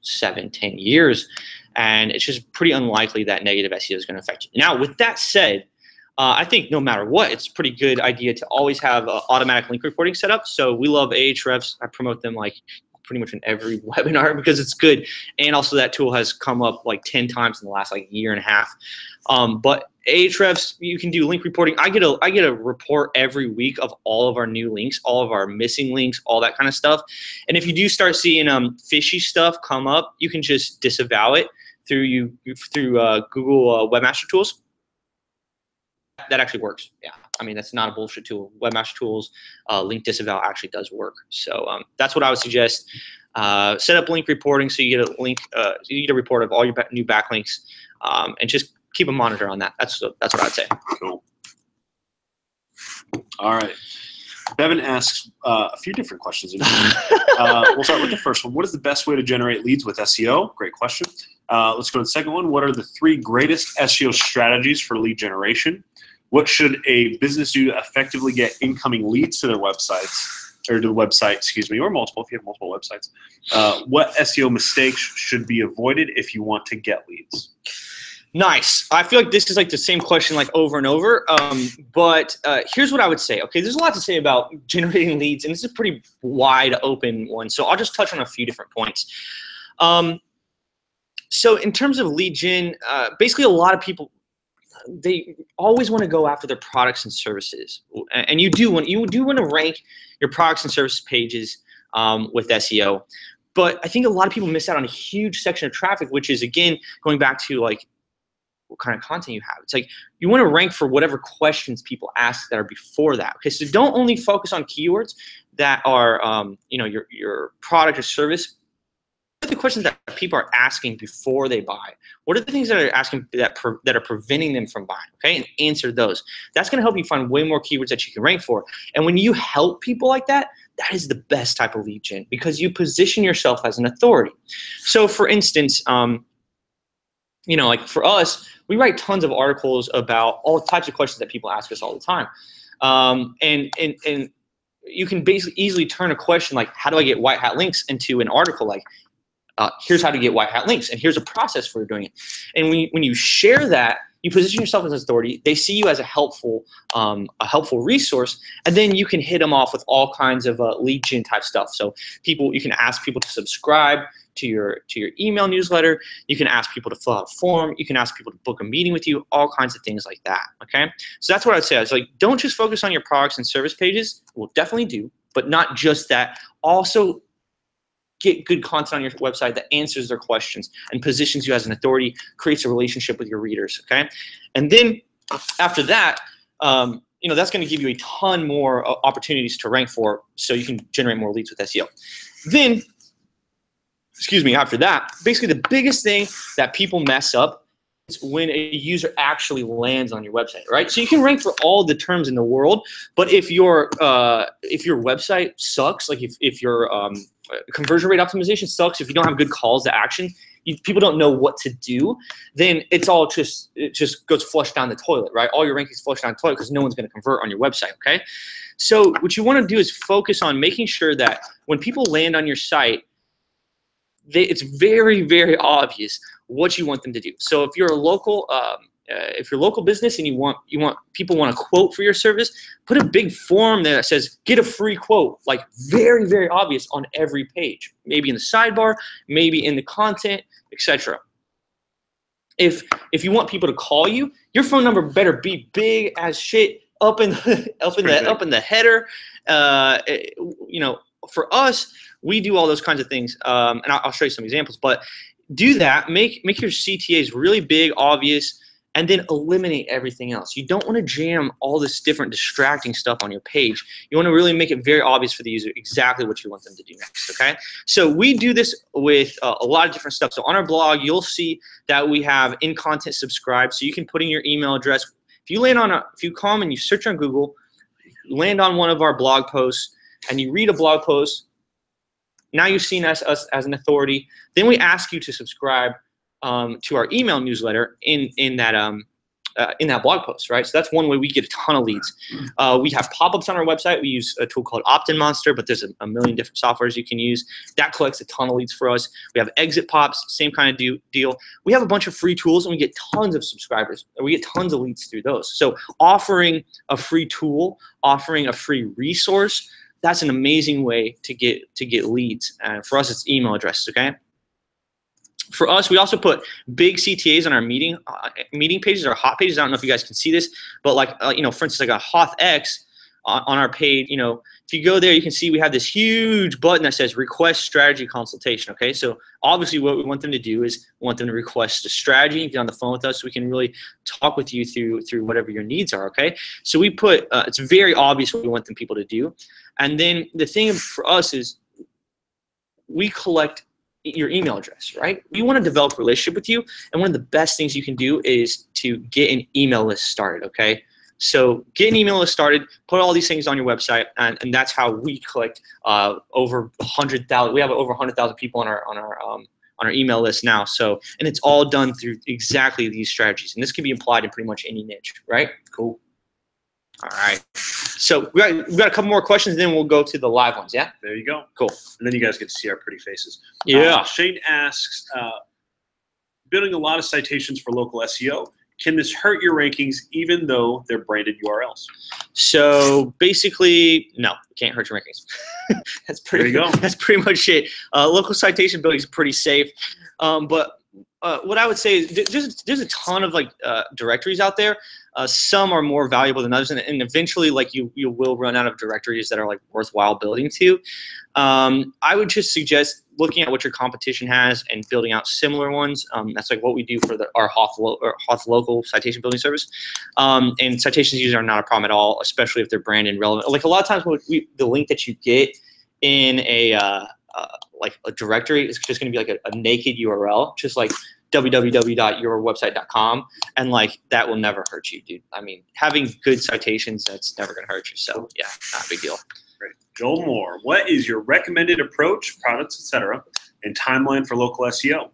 7-10 years. And it's just pretty unlikely that negative SEO is going to affect you. Now, with that said, I think no matter what, it's a pretty good idea to always have automatic link reporting set up. So we love Ahrefs. I promote them like pretty much in every webinar because it's good. And also that tool has come up like 10 times in the last year and a half. But Ahrefs, you can do link reporting. I get a report every week of all of our new links, all of our missing links, all that kind of stuff. And if you do start seeing fishy stuff come up, you can just disavow it through Google Webmaster Tools. That actually works. Yeah, I mean, that's not a bullshit tool. Webmaster Tools, link disavow actually does work. So that's what I would suggest. Set up link reporting so you get a link, you get a report of all your new backlinks, and just keep a monitor on that. That's what I'd say. Cool. All right. Bevan asks a few different questions. We'll start with the first one. What is the best way to generate leads with SEO? Great question. Let's go to the second one. What are the 3 greatest SEO strategies for lead generation? What should a business do to effectively get incoming leads to their websites, or to the website, excuse me, or multiple if you have multiple websites? What SEO mistakes should be avoided if you want to get leads? Nice. I feel like this is like the same question over and over. But here's what I would say. Okay, there's a lot to say about generating leads, and this is a pretty wide open one. So I'll just touch on a few different points. So in terms of lead gen, basically a lot of people, they always want to go after their products and services, and you do want to rank your products and services pages with SEO. But I think a lot of people miss out on a huge section of traffic, which is, again, going back to what kind of content you have. It's like you want to rank for whatever questions people ask that are before that. Okay, so don't only focus on keywords that are your product or service. What are the questions that people are asking before they buy? What are the things that are asking that are preventing them from buying? Okay, and answer those. That's going to help you find way more keywords that you can rank for. And when you help people like that, that is the best type of lead gen, because you position yourself as an authority. So, for instance, like for us, we write tons of articles about all types of questions that people ask us all the time, and you can basically easily turn a question like, "How do I get white hat links?" into an article like, here's how to get white hat links, and here's a process for doing it. And when you share that, you position yourself as an authority. They see you as a helpful resource, and then you can hit them off with all kinds of lead gen type stuff. So you can ask people to subscribe to your email newsletter. You can ask people to fill out a form. You can ask people to book a meeting with you. All kinds of things like that. Okay, so that's what I'd say. It's like, don't just focus on your products and service pages. We'll definitely do, but not just that. Also, get good content on your website that answers their questions and positions you as an authority, creates a relationship with your readers, okay? And then after that, that's going to give you a ton more opportunities to rank for, so you can generate more leads with SEO. Then, after that, basically the biggest thing that people mess up is when a user actually lands on your website, right? So you can rank for all the terms in the world, but if your website sucks, like if your conversion rate optimization sucks, if you don't have good calls to action, people don't know what to do, then it just goes flush down the toilet, right? All your rankings flush down the toilet because no one's going to convert on your website, okay? So what you want to do is focus on making sure that when people land on your site, it's very, very obvious what you want them to do. So if you're a local business and people want a quote for your service, put a big form there that says get a free quote, like very, very obvious on every page, maybe in the sidebar, maybe in the content, etc. If you want people to call you, your phone number better be big as shit up in the header. You know, for us, we do all those kinds of things, and I'll show you some examples. But do that. Make your CTAs really big, obvious, and then eliminate everything else. You don't want to jam all this different distracting stuff on your page. You want to really make it very obvious for the user exactly what you want them to do next, okay? So we do this with a lot of different stuff. So on our blog, you'll see that we have in content subscribe, so you can put in your email address. If you come and you search on Google, land on one of our blog posts, and you read a blog post, now you've seen us as an authority. Then we ask you to subscribe to our email newsletter in that blog post, right? So that's one way we get a ton of leads. We have pop-ups on our website. We use a tool called Opt-in Monster, but there's a million different softwares you can use. That collects a ton of leads for us. We have exit pops, same kind of deal. We have a bunch of free tools, and we get tons of subscribers. We get tons of leads through those. So offering a free tool, offering a free resource, that's an amazing way to get leads. And for us, it's email addresses, okay? For us, we also put big CTAs on our meeting pages, our hot pages. I don't know if you guys can see this, but like, you know, for instance, like a HOTH on our page, you know, if you go there, you can see we have this huge button that says request strategy consultation, okay? So obviously what we want them to do is we want them to request a strategy, get on the phone with us so we can really talk with you through whatever your needs are, okay? So we put, it's very obvious what we want them people to do. And then the thing for us is we collect your email address, right? We want to develop a relationship with you, and one of the best things you can do is to get an email list started, okay? So get an email list started, put all these things on your website, and that's how we collect over 100,000. We have over 100,000 people on our email list now. So, and it's all done through exactly these strategies, and this can be applied in pretty much any niche, right? Cool. All right. So we got a couple more questions, then we'll go to the live ones. Yeah. There you go. Cool. And then you guys get to see our pretty faces. Yeah. Shane asks, building a lot of citations for local SEO, can this hurt your rankings even though they're branded URLs? So basically, no, it can't hurt your rankings. That's pretty. There you go. That's pretty much it. Local citation building is pretty safe, but what I would say is there's a ton of like directories out there. Some are more valuable than others, and eventually, like you will run out of directories that are like worthwhile building to. I would just suggest looking at what your competition has and building out similar ones. That's like what we do for our HOTH local citation building service. And citations users are not a problem at all, especially if they're branded and relevant. Like a lot of times, the link that you get in like a directory is just going to be like a naked URL, just like www.yourwebsite.com, and like that will never hurt you, dude. I mean, having good citations, that's never going to hurt you. So yeah, not a big deal. Great. Joel Moore, what is your recommended approach, products, etc., and timeline for local SEO?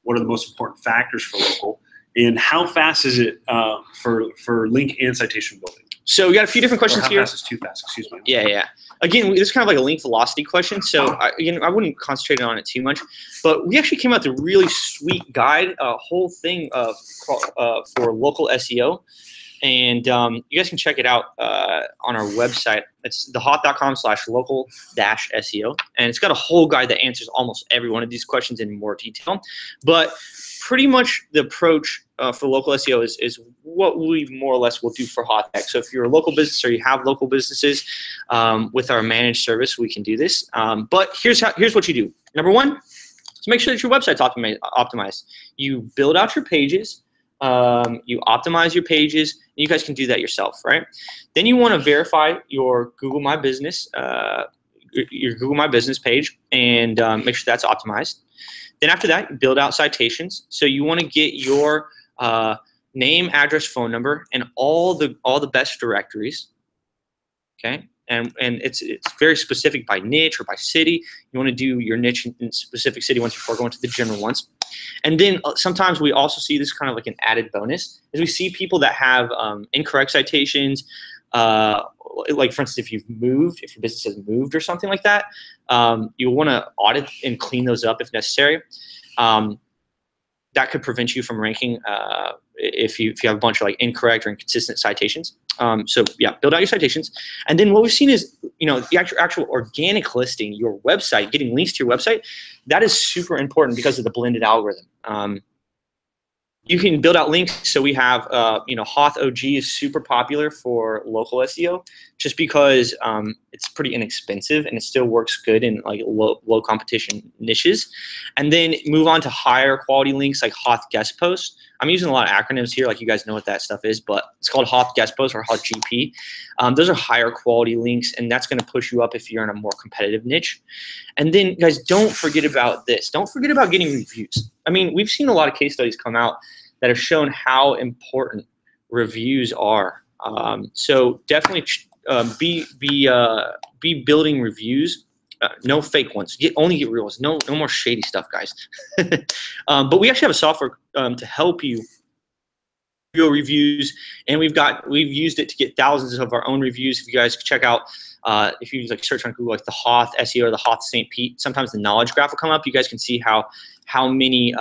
What are the most important factors for local, and how fast is it for link and citation building? So we got a few different questions here. How fast is too fast? Excuse me. Yeah. Again, this is kind of like a link velocity question. So I wouldn't concentrate on it too much, but we actually came out with a really sweet guide, a whole thing for local SEO. And you guys can check it out on our website. It's thehoth.com/local-SEO. And it's got a whole guide that answers almost every one of these questions in more detail. But pretty much the approach for local SEO is what we more or less will do for HOTH. So if you're a local business or you have local businesses, with our managed service, we can do this. But here's what you do. Number one, is make sure that your website's optimized. You build out your pages. You optimize your pages. You guys can do that yourself, right? Then you want to verify your Google My Business, your Google My Business page, and make sure that's optimized. Then after that, you build out citations. So you want to get your name, address, phone number, and all the best directories. Okay, and it's very specific by niche or by city. You want to do your niche in specific city ones before going to the general ones. And then sometimes we also see this kind of like an added bonus is we see people that have incorrect citations. Like for instance, if your business has moved or something like that, you'll want to audit and clean those up if necessary. That could prevent you from ranking if you have a bunch of like incorrect or inconsistent citations. So yeah, build out your citations. And then what we've seen is, the actual organic listing, your website, getting links to your website, that is super important because of the blended algorithm. You can build out links. So we have, HOTH OG is super popular for local SEO just because it's pretty inexpensive and it still works good in like low competition niches. And then move on to higher quality links like HOTH guest posts. I'm using a lot of acronyms here, like you guys know what that stuff is, but it's called HOTH guest posts or HOTH GP. Those are higher quality links, and that's going to push you up if you're in a more competitive niche. And then, guys, don't forget about this. Don't forget about getting reviews. I mean, we've seen a lot of case studies come out that have shown how important reviews are. So definitely be building reviews. No fake ones. Only get real ones. No more shady stuff, guys. But we actually have a software to help you real reviews, and we've used it to get thousands of our own reviews. If you guys check out, if you like search on Google like the HOTH SEO or the HOTH St. Pete, sometimes the knowledge graph will come up. You guys can see how many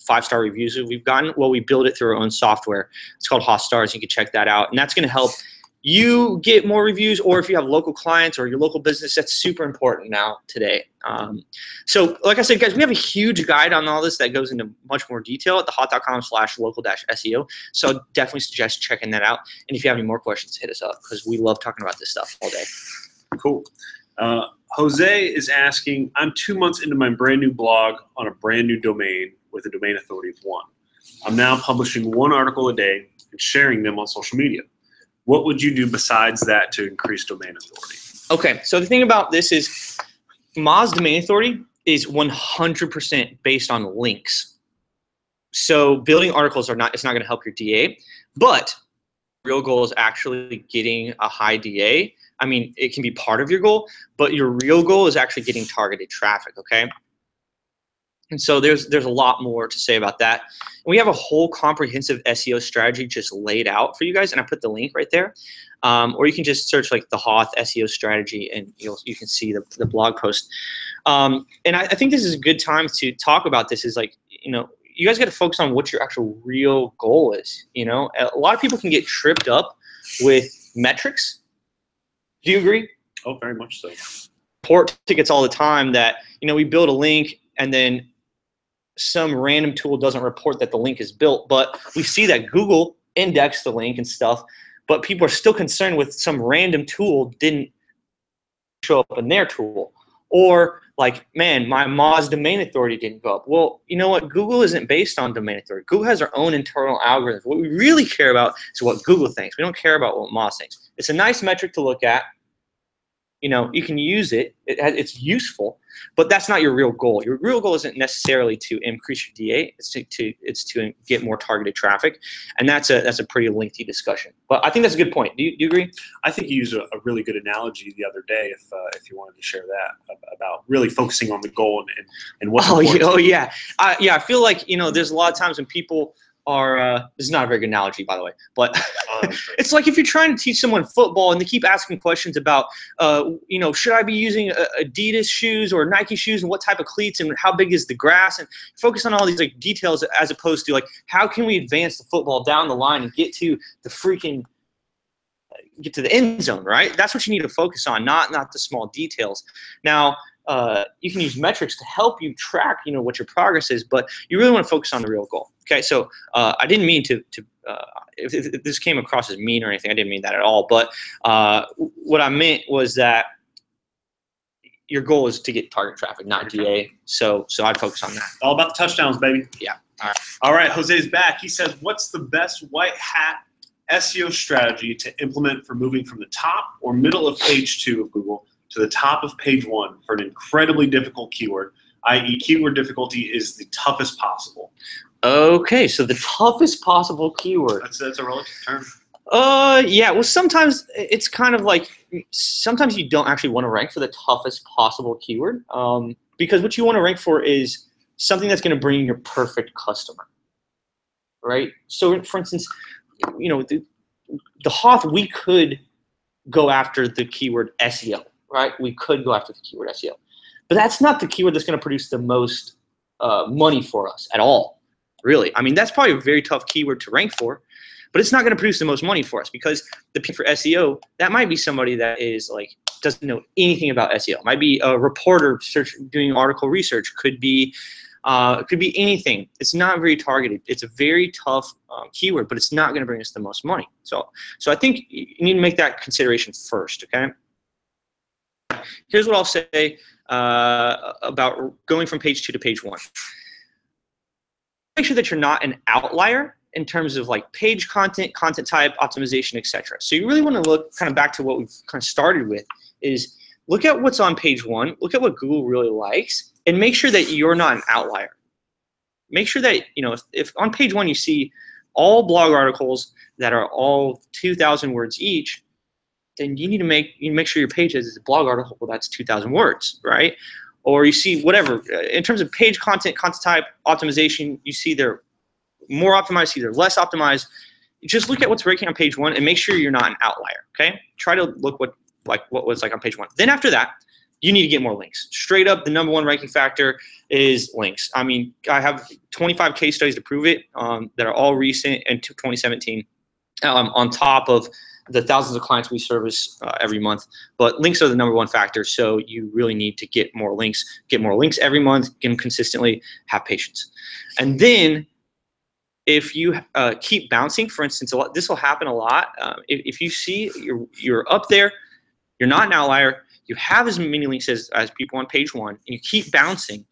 5-star reviews we've gotten. Well, we build it through our own software. It's called HOTH Stars. You can check that out, and that's going to help you get more reviews, or if you have local clients or your local business, that's super important now today. So like I said, guys, we have a huge guide on all this that goes into much more detail at thehoth.com/local-SEO. So definitely suggest checking that out. And if you have any more questions, hit us up because we love talking about this stuff all day. Cool. Jose is asking, I'm 2 months into my brand new blog on a brand new domain with a domain authority of 1. I'm now publishing 1 article a day and sharing them on social media. What would you do besides that to increase domain authority? Okay, so the thing about this is Moz domain authority is 100% based on links. So building articles it's not going to help your DA, but the real goal is actually getting a high DA. I mean, it can be part of your goal, but your real goal is actually getting targeted traffic, okay? And so there's a lot more to say about that. And we have a whole comprehensive SEO strategy just laid out for you guys, and I put the link right there. Or you can just search like the HOTH SEO strategy, and you can see the blog post. And I think this is a good time to talk about this. Is like, you guys got to focus on what your actual real goal is. A lot of people can get tripped up with metrics. Do you agree? Oh, very much so. Report tickets all the time that we build a link and then some random tool doesn't report that the link is built, but we see that Google indexed the link and stuff, but people are still concerned with some random tool didn't show up in their tool. Or like, man, my Moz domain authority didn't go up. Well, you know what? Google isn't based on domain authority. Google has their own internal algorithms. What we really care about is what Google thinks. We don't care about what Moz thinks. It's a nice metric to look at. You can use it. It's useful, but that's not your real goal. Your real goal isn't necessarily to increase your DA. It's to get more targeted traffic, and that's a pretty lengthy discussion. But I think that's a good point. Do you agree? I think you used a really good analogy the other day. If you wanted to share that about really focusing on the goal and what's important. Oh yeah. I feel like there's a lot of times when people are this is not a very good analogy, by the way, but it's like if you're trying to teach someone football and they keep asking questions about should I be using Adidas shoes or Nike shoes and what type of cleats and how big is the grass, and focus on all these like details as opposed to like how can we advance the football down the line and get to the end zone, right? That's what you need to focus on, not the small details. Now, you can use metrics to help you track, what your progress is, but you really want to focus on the real goal. Okay, so I didn't mean to if this came across as mean or anything, I didn't mean that at all. But what I meant was that your goal is to get target traffic, not DA. So I'd focus on that. All about the touchdowns, baby. Yeah. All right. Jose's back. He says, "What's the best white hat SEO strategy to implement for moving from the top or middle of page 2 of Google to the top of page 1 for an incredibly difficult keyword, i.e. keyword difficulty is the toughest possible?" Okay, so the toughest possible keyword. That's a relative term. Yeah, well, sometimes it's kind of like, sometimes you don't actually want to rank for the toughest possible keyword, because what you want to rank for is something that's going to bring your perfect customer, right? So for instance, the HOTH, we could go after the keyword SEO, right? We could go after the keyword SEO, but that's not the keyword that's going to produce the most money for us at all, really. I mean, that's probably a very tough keyword to rank for, but it's not going to produce the most money for us, because the for SEO, that might be somebody that is like doesn't know anything about SEO. It might be a reporter doing article research. Could be It could be anything. It's not very targeted. It's a very tough keyword, but it's not going to bring us the most money. So I think you need to make that consideration first, okay? Here's what I'll say about going from page 2 to page 1. Make sure that you're not an outlier in terms of like page content, content type, optimization, etc. So you really want to look kind of back to what we've kind of started with is look at what's on page 1, look at what Google really likes, and make sure that you're not an outlier. Make sure that, you know, if on page 1 you see all blog articles that are all 2,000 words each, then you need to make sure your page is a blog article that's 2,000 words, right? Or you see whatever in terms of page content, content type, optimization, you see they're more optimized, see they're less optimized. Just look at what's ranking on page 1 and make sure you're not an outlier. Okay, try to look what was like on page 1. Then after that, you need to get more links. Straight up, the #1 ranking factor is links. I mean, I have 25 case studies to prove it that are all recent and 2017 on top of the thousands of clients we service every month. But links are the #1 factor, so you really need to get more links. Get more links every month, get them consistently, have patience. And then if you keep bouncing, for instance, this will happen a lot. If you see you're up there, you're not an outlier, you have as many links as people on page 1, and you keep bouncing,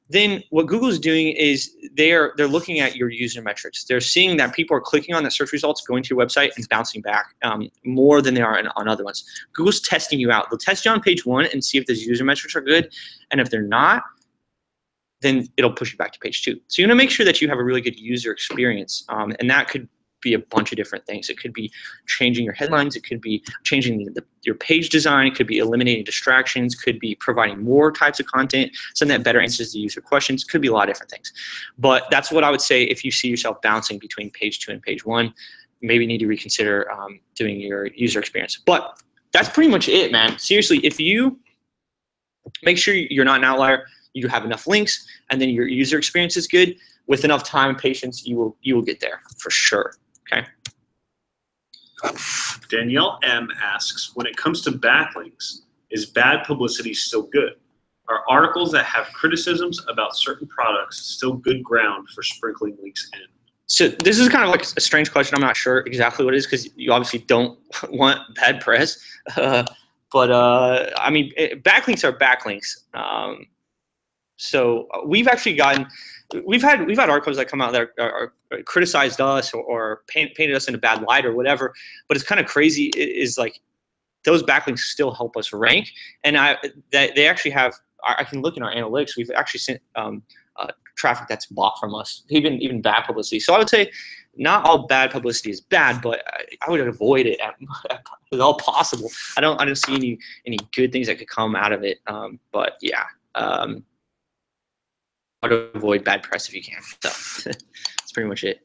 then what Google's doing is they're looking at your user metrics. They're seeing that people are clicking on the search results, going to your website, and bouncing back more than they are on other ones. Google's testing you out. They'll test you on page 1 and see if those user metrics are good, and if they're not, then it'll push you back to page 2. So you want to make sure that you have a really good user experience, and that could be a bunch of different things. It could be changing your headlines. It could be changing your page design. It could be eliminating distractions. Could be providing more types of content, something that better answers the user questions. Could be a lot of different things. But that's what I would say if you see yourself bouncing between page 2 and page 1, maybe need to reconsider doing your user experience. But that's pretty much it, man. Seriously, if you make sure you're not an outlier, you have enough links, and then your user experience is good, with enough time and patience, you will get there for sure. Okay. Danielle M asks, when it comes to backlinks, is bad publicity still good? Are articles that have criticisms about certain products still good ground for sprinkling links in? So this is kind of like a strange question. I'm not sure exactly what it is because you obviously don't want bad press. But I mean, backlinks are backlinks. So we've actually gotten, we've had articles that come out that are criticized us or painted us in a bad light or whatever. But it's kind of crazy. Is like those backlinks still help us rank, and they actually have. I can look in our analytics. We've actually sent traffic that's bought from us, even bad publicity. So I would say not all bad publicity is bad, but I would avoid it at all possible. I don't see any good things that could come out of it. But yeah. How to avoid bad press if you can. So that's pretty much it.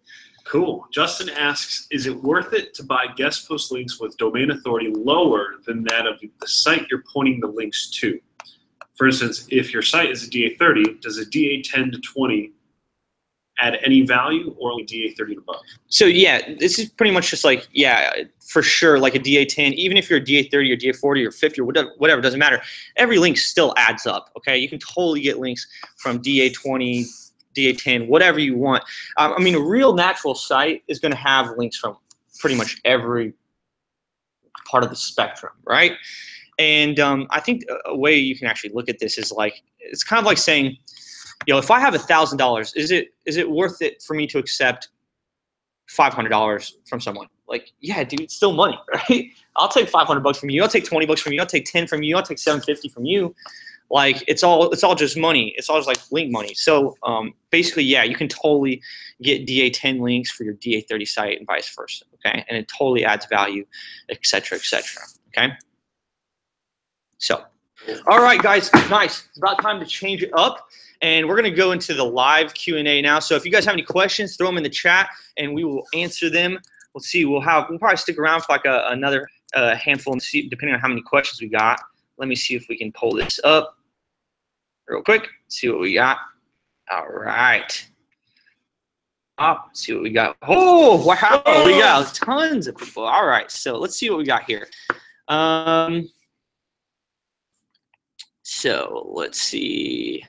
Cool. Justin asks, is it worth it to buy guest post links with domain authority lower than that of the site you're pointing the links to? For instance, if your site is a DA30, does a DA10 to 20 add any value or only DA30 and above? So yeah, this is pretty much just like, yeah, for sure, like a DA10, even if you're a DA30 or DA40 or 50 or whatever, doesn't matter. Every link still adds up, okay? You can totally get links from DA20, DA10, whatever you want. I mean, a real natural site is going to have links from pretty much every part of the spectrum, right? And I think a way you can actually look at this is like, it's kind of like saying, you know, if I have $1,000, is it worth it for me to accept $500 from someone? Like, yeah, dude, it's still money, right? I'll take $500 from you. I'll take $20 from you. I'll take 10 from you. I'll take $750 from you. Like, it's all just money. It's all just like link money. So basically, yeah, you can totally get DA10 links for your DA30 site and vice versa. Okay, and it totally adds value, et cetera, et cetera. Okay. So, all right, guys, nice. It's about time to change it up. And we're going to go into the live Q&A now. So if you guys have any questions, throw them in the chat, and we will answer them. We'll see. We'll probably stick around for like another handful, and see, depending on how many questions we got. Let me see if we can pull this up real quick. See what we got. All right. See what we got. Oh, wow. We got tons of people. All right. So let's see what we got here. So let's see.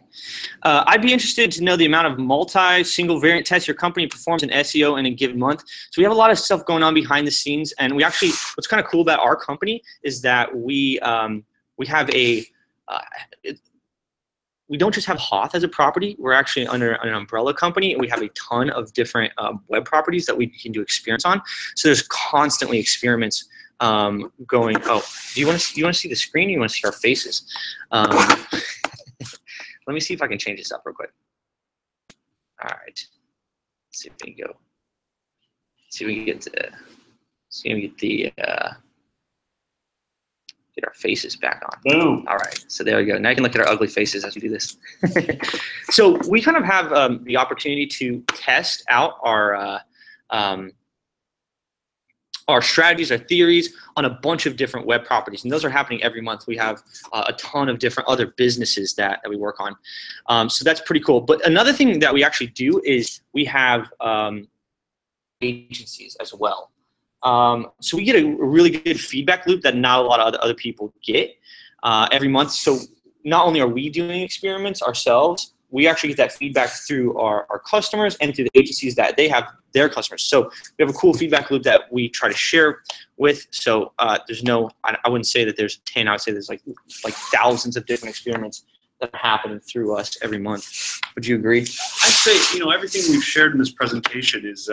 I'd be interested to know the amount of multi-single variant tests your company performs in SEO in a given month. So we have a lot of stuff going on behind the scenes, and we actually, what's kind of cool about our company is that we have a, we don't just have HOTH as a property. We're actually under an umbrella company, and we have a ton of different web properties that we can do experiments on. So there's constantly experiments going. Oh, do you want to see the screen? Or you want to see our faces? Let me see if I can change this up real quick. All right. Let's see if we can go. See if we can get the. See if we can get the. Get our faces back on. Boom. All right. So there we go. Now you can look at our ugly faces as we do this. So we kind of have the opportunity to test out our strategies, our theories on a bunch of different web properties. And those are happening every month. We have a ton of different other businesses that we work on. So that's pretty cool. But another thing that we actually do is we have agencies as well. So we get a really good feedback loop that not a lot of other people get every month. So not only are we doing experiments ourselves, we actually get that feedback through our customers and through the agencies that they have their customers. So we have a cool feedback loop that we try to share with. So there's no, I wouldn't say that there's 10, I would say there's like thousands of different experiments that are happening through us every month. Would you agree? I'd say, everything we've shared in this presentation is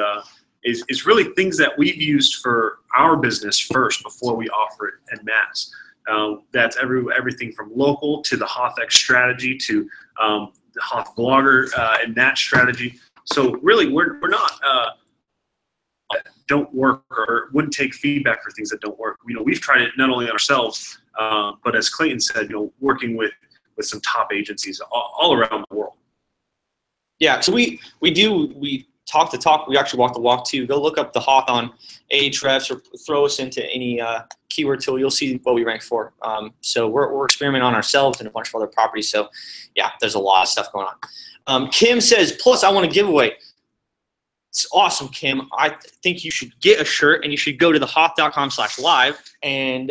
really things that we've used for our business first before we offer it en masse. That's everything from local to the HOTH strategy to the HOTH blogger and that strategy. So really, we're not don't work or wouldn't take feedback for things that don't work. We've tried it not only on ourselves, but as Clayton said, working with some top agencies all around the world. Yeah. So we talk the talk. We actually walk the walk too. Go look up the HOTH on Ahrefs or throw us into any keyword tool. You'll see what we rank for. So we're experimenting on ourselves and a bunch of other properties. So yeah, there's a lot of stuff going on. Kim says, plus I want a giveaway. It's awesome, Kim. I think you should get a shirt and you should go to thehoth.com/live and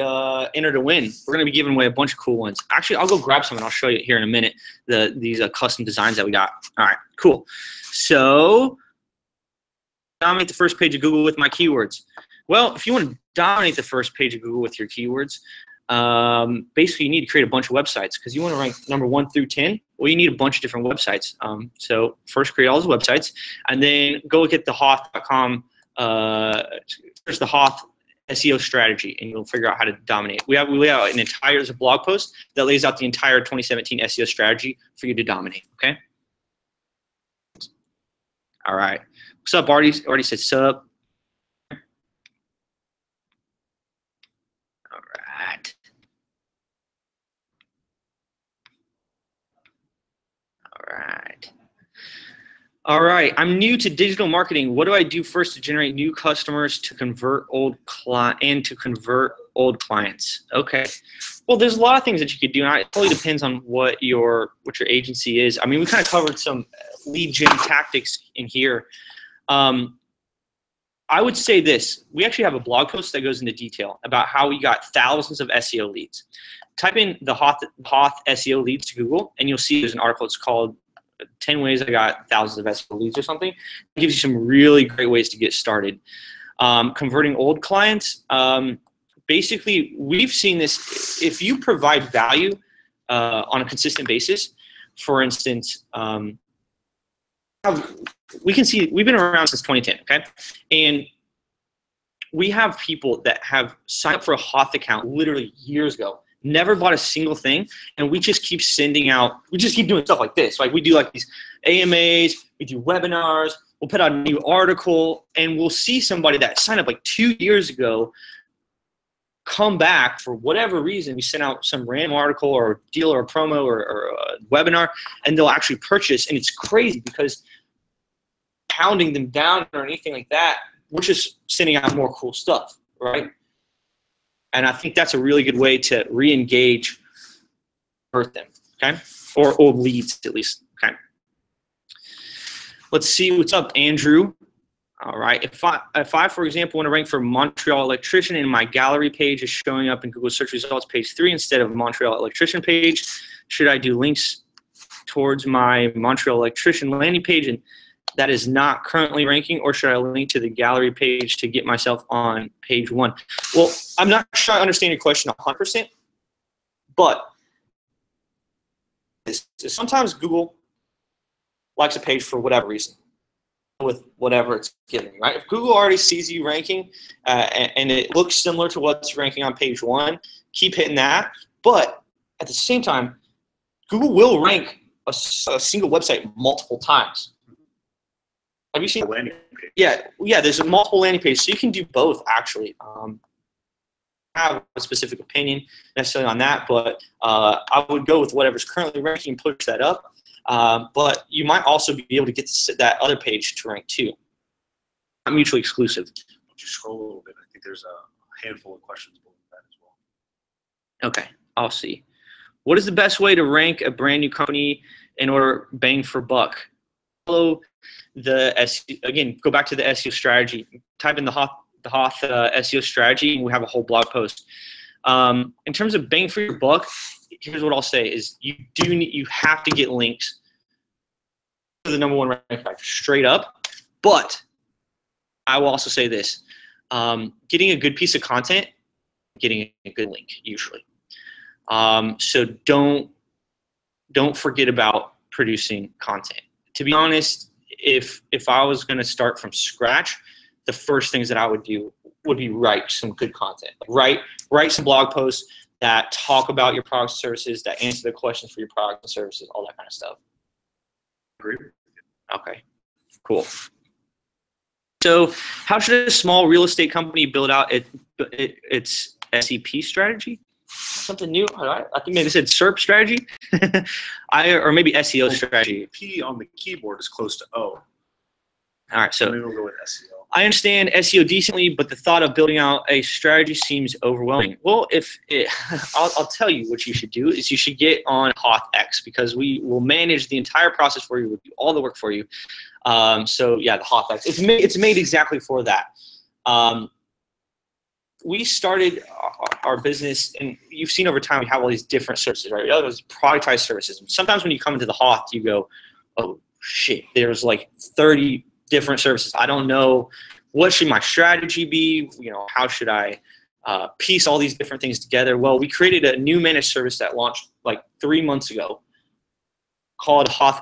enter to win. We're going to be giving away a bunch of cool ones. Actually, I'll go grab some and I'll show you here in a minute these custom designs that we got. All right, cool. So dominate the first page of Google with my keywords. Well, if you want to dominate the first page of Google with your keywords, basically you need to create a bunch of websites because you want to rank number 1 through 10. Well, you need a bunch of different websites. So first create all those websites and then go look at the HOTH.com. There's the HOTH SEO strategy and you'll figure out how to dominate. We lay out there's a blog post that lays out the entire 2017 SEO strategy for you to dominate, okay? All right. What's up, Artie? Artie said sup. All right. All right. All right. I'm new to digital marketing. What do I do first to generate new customers to convert old clients? Okay. Well, there's a lot of things that you could do. And it totally depends on what your agency is. I mean, we kind of covered some lead gen tactics in here. I would say this. We actually have a blog post that goes into detail about how we got thousands of SEO leads. Type in the HOTH SEO leads to Google, and you'll see there's an article. It's called 10 Ways I Got Thousands of SEO Leads or something. It gives you some really great ways to get started. Converting old clients. Basically, we've seen this. If you provide value on a consistent basis, for instance, we can see we've been around since 2010, okay? And we have people that have signed up for a HOTH account literally years ago, never bought a single thing, and we just keep sending out, we just keep doing stuff like this. Like we do like these AMAs, we do webinars, we'll put out a new article, and we'll see somebody that signed up like 2 years ago come back for whatever reason. We send out some random article or a deal or a promo or a webinar, and they'll actually purchase. And it's crazy because pounding them down or anything like that, we're just sending out more cool stuff, right? And I think that's a really good way to re-engage, convert them, okay? Or leads at least, okay? Let's see what's up, Andrew. All right. If I, for example, want to rank for Montreal electrician and my gallery page is showing up in Google search results page 3 instead of Montreal electrician page, should I do links towards my Montreal electrician landing page and that is not currently ranking, or should I link to the gallery page to get myself on page 1? Well, I'm not sure I understand your question 100%, but sometimes Google likes a page for whatever reason, with whatever it's giving, right? If Google already sees you ranking and it looks similar to what's ranking on page 1, keep hitting that. But at the same time, Google will rank a single website multiple times. Have you seen the landing page? Yeah. There's a multiple landing page, so you can do both actually. I have a specific opinion necessarily on that, but I would go with whatever's currently ranking and push that up. But you might also be able to get that other page to rank too. Not mutually exclusive. Once you scroll a little bit, I think there's a handful of questions below that as well. Okay, I'll see. What is the best way to rank a brand new company in order bang for buck? Follow the SEO, again, go back to the SEO strategy. Type in the HOTH SEO strategy, and we have a whole blog post. In terms of bang for your buck, here's what I'll say: is you have to get links to the #1 rank factor straight up. But I will also say this: getting a good piece of content, getting a good link usually. So don't forget about producing content. To be honest, if I was going to start from scratch, the first things that I would do would be write some good content. Write some blog posts that talk about your products and services, that answer the questions for your products and services, all that kind of stuff. Okay, cool. So how should a small real estate company build out its SEP strategy? Something new? I think maybe it said SERP strategy, or maybe SEO strategy. P on the keyboard is close to O. All right, so maybe we'll go with SEO. I understand SEO decently, but the thought of building out a strategy seems overwhelming. Well, I'll tell you what you should do is you should get on HOTH, because we will manage the entire process for you. We'll do all the work for you. So yeah, the HOTH. It's made exactly for that. We started our business, and you've seen over time we have all these different services, right? We have those productized services. Sometimes when you come into the HOTH, you go, oh shit, there's like 30 different services. I don't know, what should my strategy be? How should I piece all these different things together? Well, we created a new managed service that launched like 3 months ago called HOTH,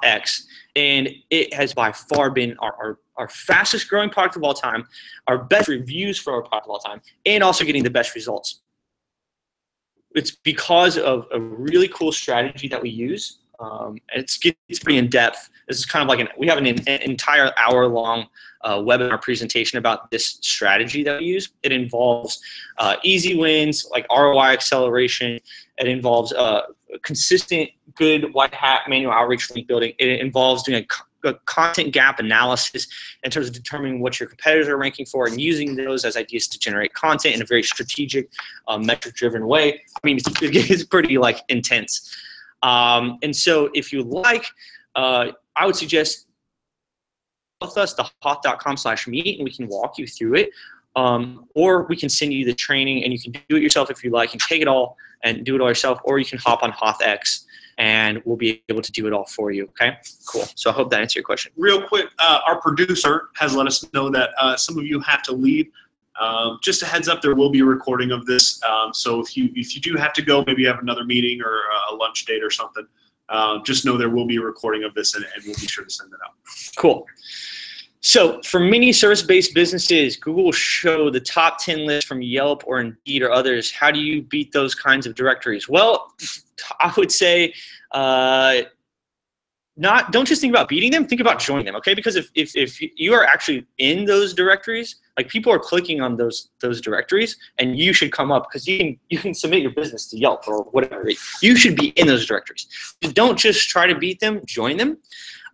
and it has by far been our fastest growing product of all time, our best reviews for our product of all time, and also getting the best results. It's because of a really cool strategy that we use. It's pretty in depth. This is kind of like we have an entire hour-long webinar presentation about this strategy that we use. It involves easy wins, like ROI acceleration. It involves consistent, good white hat manual outreach link building. It involves doing a content gap analysis in terms of determining what your competitors are ranking for and using those as ideas to generate content in a very strategic, metric-driven way. I mean, it's pretty like intense. And so if you like, I would suggest with us, the hoth.com/meet, and we can walk you through it. Or we can send you the training, and you can do it yourself if you like, and take it all and do it all yourself, or you can hop on HOTH, and we'll be able to do it all for you, okay? Cool. So I hope that answers your question. Real quick, our producer has let us know that some of you have to leave. Just a heads up, there will be a recording of this. So if you do have to go, maybe you have another meeting or a lunch date or something, just know there will be a recording of this, and we'll be sure to send it out. Cool. So for many service-based businesses, Google will show the top 10 list from Yelp or Indeed or others. How do you beat those kinds of directories? Well, I would say don't just think about beating them, think about joining them, okay? Because if you are actually in those directories, like people are clicking on those directories, and you should come up because you can submit your business to Yelp or whatever. You should be in those directories. Don't just try to beat them, join them.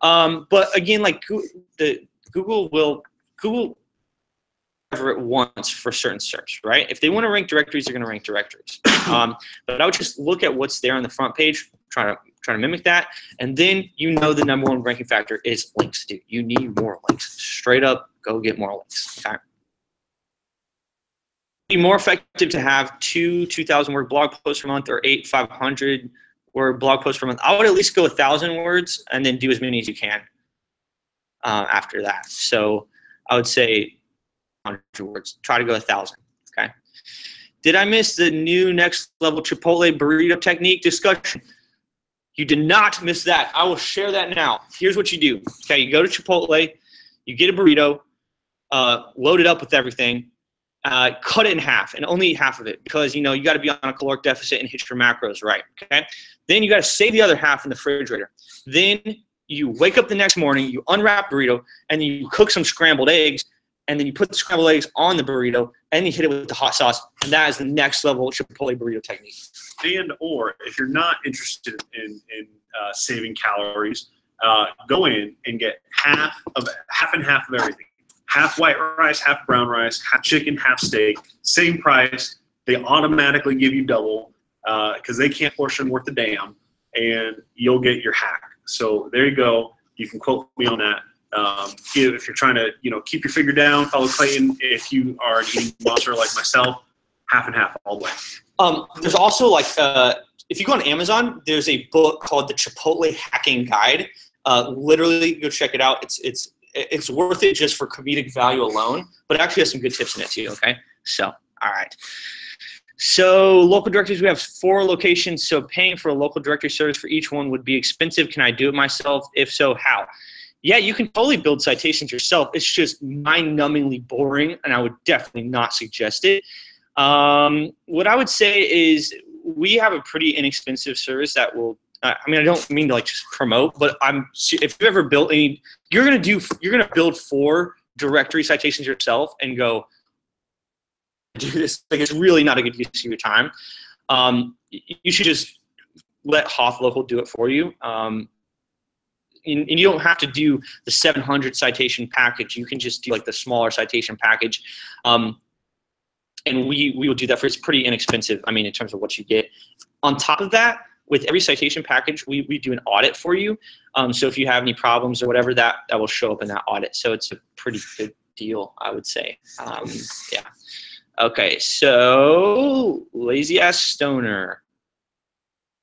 But again, like Google whatever it wants for certain search, right? If they want to rank directories, they're going to rank directories. But I would just look at what's there on the front page, try to mimic that, and then the #1 ranking factor is links, dude. You need more links. Straight up, go get more links. Okay. Be more effective to have 2,000 word blog posts per month or 500 word blog posts per month. I would at least go 1,000 words and then do as many as you can after that. So I would say 100 words. Try to go 1,000. Okay. Did I miss the new next level Chipotle burrito technique discussion? You did not miss that. I will share that now. Here's what you do. Okay, you go to Chipotle, you get a burrito, load it up with everything, cut it in half, and only eat half of it because you got to be on a caloric deficit and hit your macros right. Okay. Then you got to save the other half in the refrigerator. Then you wake up the next morning, you unwrap burrito, and then you cook some scrambled eggs, and then you put the scrambled eggs on the burrito, and you hit it with the hot sauce, and that is the next level Chipotle burrito technique. And or if you're not interested in saving calories, go in and get half and half of everything. Half white rice, half brown rice, half chicken, half steak. Same price. They automatically give you double because they can't portion worth a damn, and you'll get your hack. So there you go. You can quote me on that. If you're trying to, keep your figure down, follow Clayton. If you are an eating monster like myself, half and half all the way. There's also if you go on Amazon, there's a book called The Chipotle Hacking Guide. Literally, go check it out. It's worth it just for comedic value alone, but it actually has some good tips in it too. Okay, so all right. So local directories, we have 4 locations. So paying for a local directory service for each one would be expensive. Can I do it myself? If so, how? Yeah, you can totally build citations yourself. It's just mind-numbingly boring, and I would definitely not suggest it. What I would say is we have a pretty inexpensive service that will. I don't mean to just promote, but if you've ever built any, you're gonna build 4 directory citations yourself and go do this. It's really not a good use of your time. You should just let HOTH Local do it for you. And you don't have to do the 700 citation package. You can just do the smaller citation package. And we will do that for, it's pretty inexpensive. In terms of what you get. On top of that, with every citation package, we do an audit for you. So if you have any problems or whatever, that will show up in that audit. So it's a pretty good deal, I would say. Yeah. Okay, so lazy ass stoner.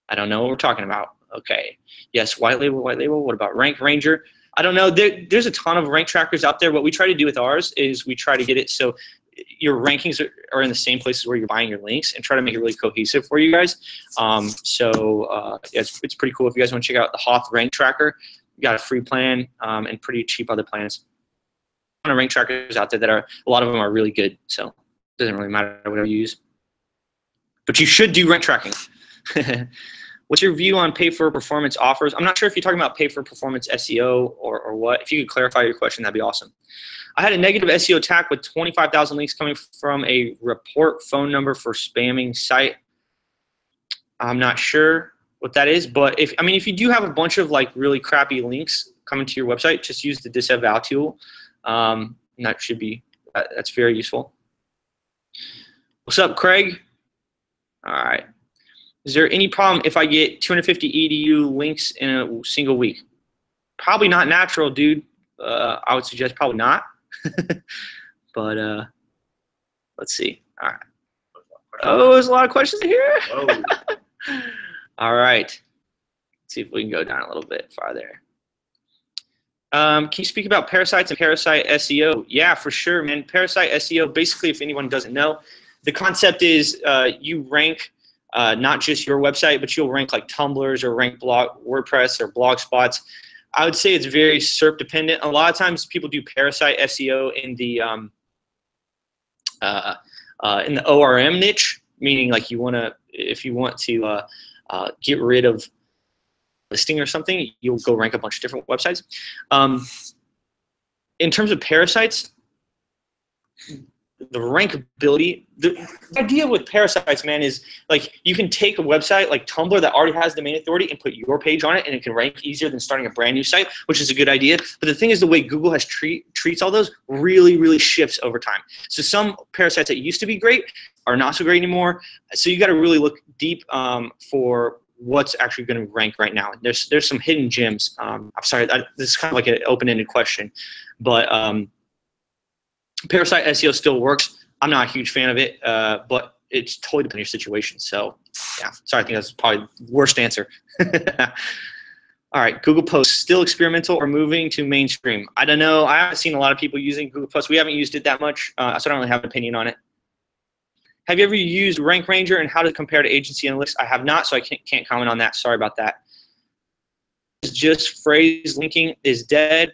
I don't know what we're talking about. Okay. Yes, white label, white label. What about Rank Ranger? I don't know. There's a ton of rank trackers out there. What we try to do with ours is we try to get it so your rankings are in the same places where you're buying your links and try to make it really cohesive for you guys. Yeah, it's pretty cool. If you guys want to check out the HOTH rank tracker, you got a free plan and pretty cheap other plans. A ton of rank trackers out there that a lot of them are really good. So it doesn't really matter whatever you use. But you should do rank tracking. What's your view on pay for performance offers? I'm not sure if you're talking about pay for performance SEO or what. If you could clarify your question, that'd be awesome. I had a negative SEO attack with 25,000 links coming from a report phone number for spamming site. I'm not sure what that is, but if you do have a bunch of really crappy links coming to your website, just use the disavow tool. That's very useful. What's up, Craig? All right. Is there any problem if I get 250 EDU links in a single week? Probably not natural, dude. I would suggest probably not. But let's see. All right. Oh, there's a lot of questions here. All right. Let's see if we can go down a little bit farther. Can you speak about parasites and parasite SEO? Yeah, for sure, man. Parasite SEO, basically, if anyone doesn't know, the concept is you rank not just your website, but you'll rank Tumblr's or rank WordPress or Blogspots. I would say it's very SERP dependent. A lot of times people do parasite SEO in the ORM niche, meaning if you want to get rid of listing or something, you'll go rank a bunch of different websites. In terms of parasites, the rankability, the idea with parasites, man, is you can take a website like Tumblr that already has domain authority and put your page on it, and it can rank easier than starting a brand new site, which is a good idea. But the thing is, the way Google has treats all those really shifts over time. So some parasites that used to be great are not so great anymore. So you got to really look deep for what's actually going to rank right now. There's some hidden gems. I'm sorry, this is kind of like an open-ended question, but Parasite SEO still works. I'm not a huge fan of it, but it's totally depends on your situation. So, yeah, sorry, I think that's probably the worst answer. All right, Google Posts, still experimental or moving to mainstream? I don't know. I haven't seen a lot of people using Google Posts. We haven't used it that much, so I don't really have an opinion on it. Have you ever used Rank Ranger and how does it compare to agency analytics? I have not, so I can't comment on that. Sorry about that. Just phrase linking is dead.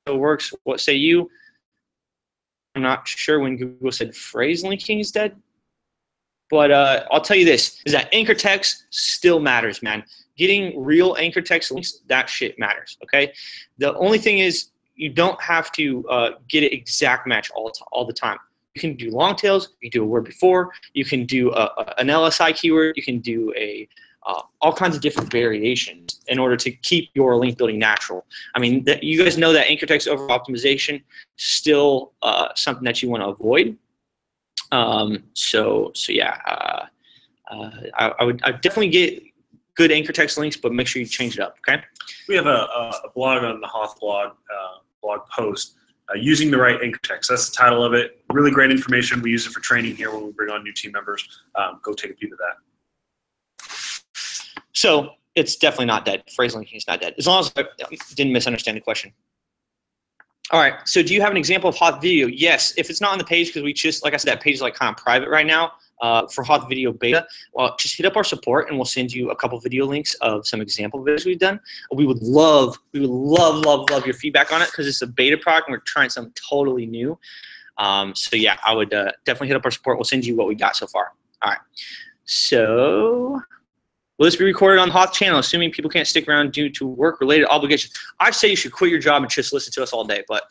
It works. What say you? I'm not sure when Google said phrase linking is dead, but I'll tell you this, is that anchor text still matters, man. Getting real anchor text links, that shit matters, okay? The only thing is you don't have to get it exact match all the time. You can do long tails, you can do a word before, you can do an LSI keyword, you can do all kinds of different variations in order to keep your link building natural. I mean, you guys know that anchor text over optimization is still something that you want to avoid. So yeah, I would definitely get good anchor text links, but make sure you change it up, okay? We have a blog on the HOTH blog post, using the right anchor text. That's the title of it. Really great information. We use it for training here when we bring on new team members. Go take a peek at that. So it's definitely not dead. Phrase linking is not dead, as long as I didn't misunderstand the question. All right, so do you have an example of HOTH video? Yes, if it's not on the page, because we just, like I said, that page is like kind of private right now for HOTH video beta, well, just hit up our support and we'll send you a couple video links of some example videos we've done. We would love your feedback on it because it's a beta product and we're trying something totally new. So yeah, I would definitely hit up our support. We'll send you what we got so far. All right, so will this be recorded on the HOTH channel, assuming people can't stick around due to work-related obligations? I'd say you should quit your job and just listen to us all day, but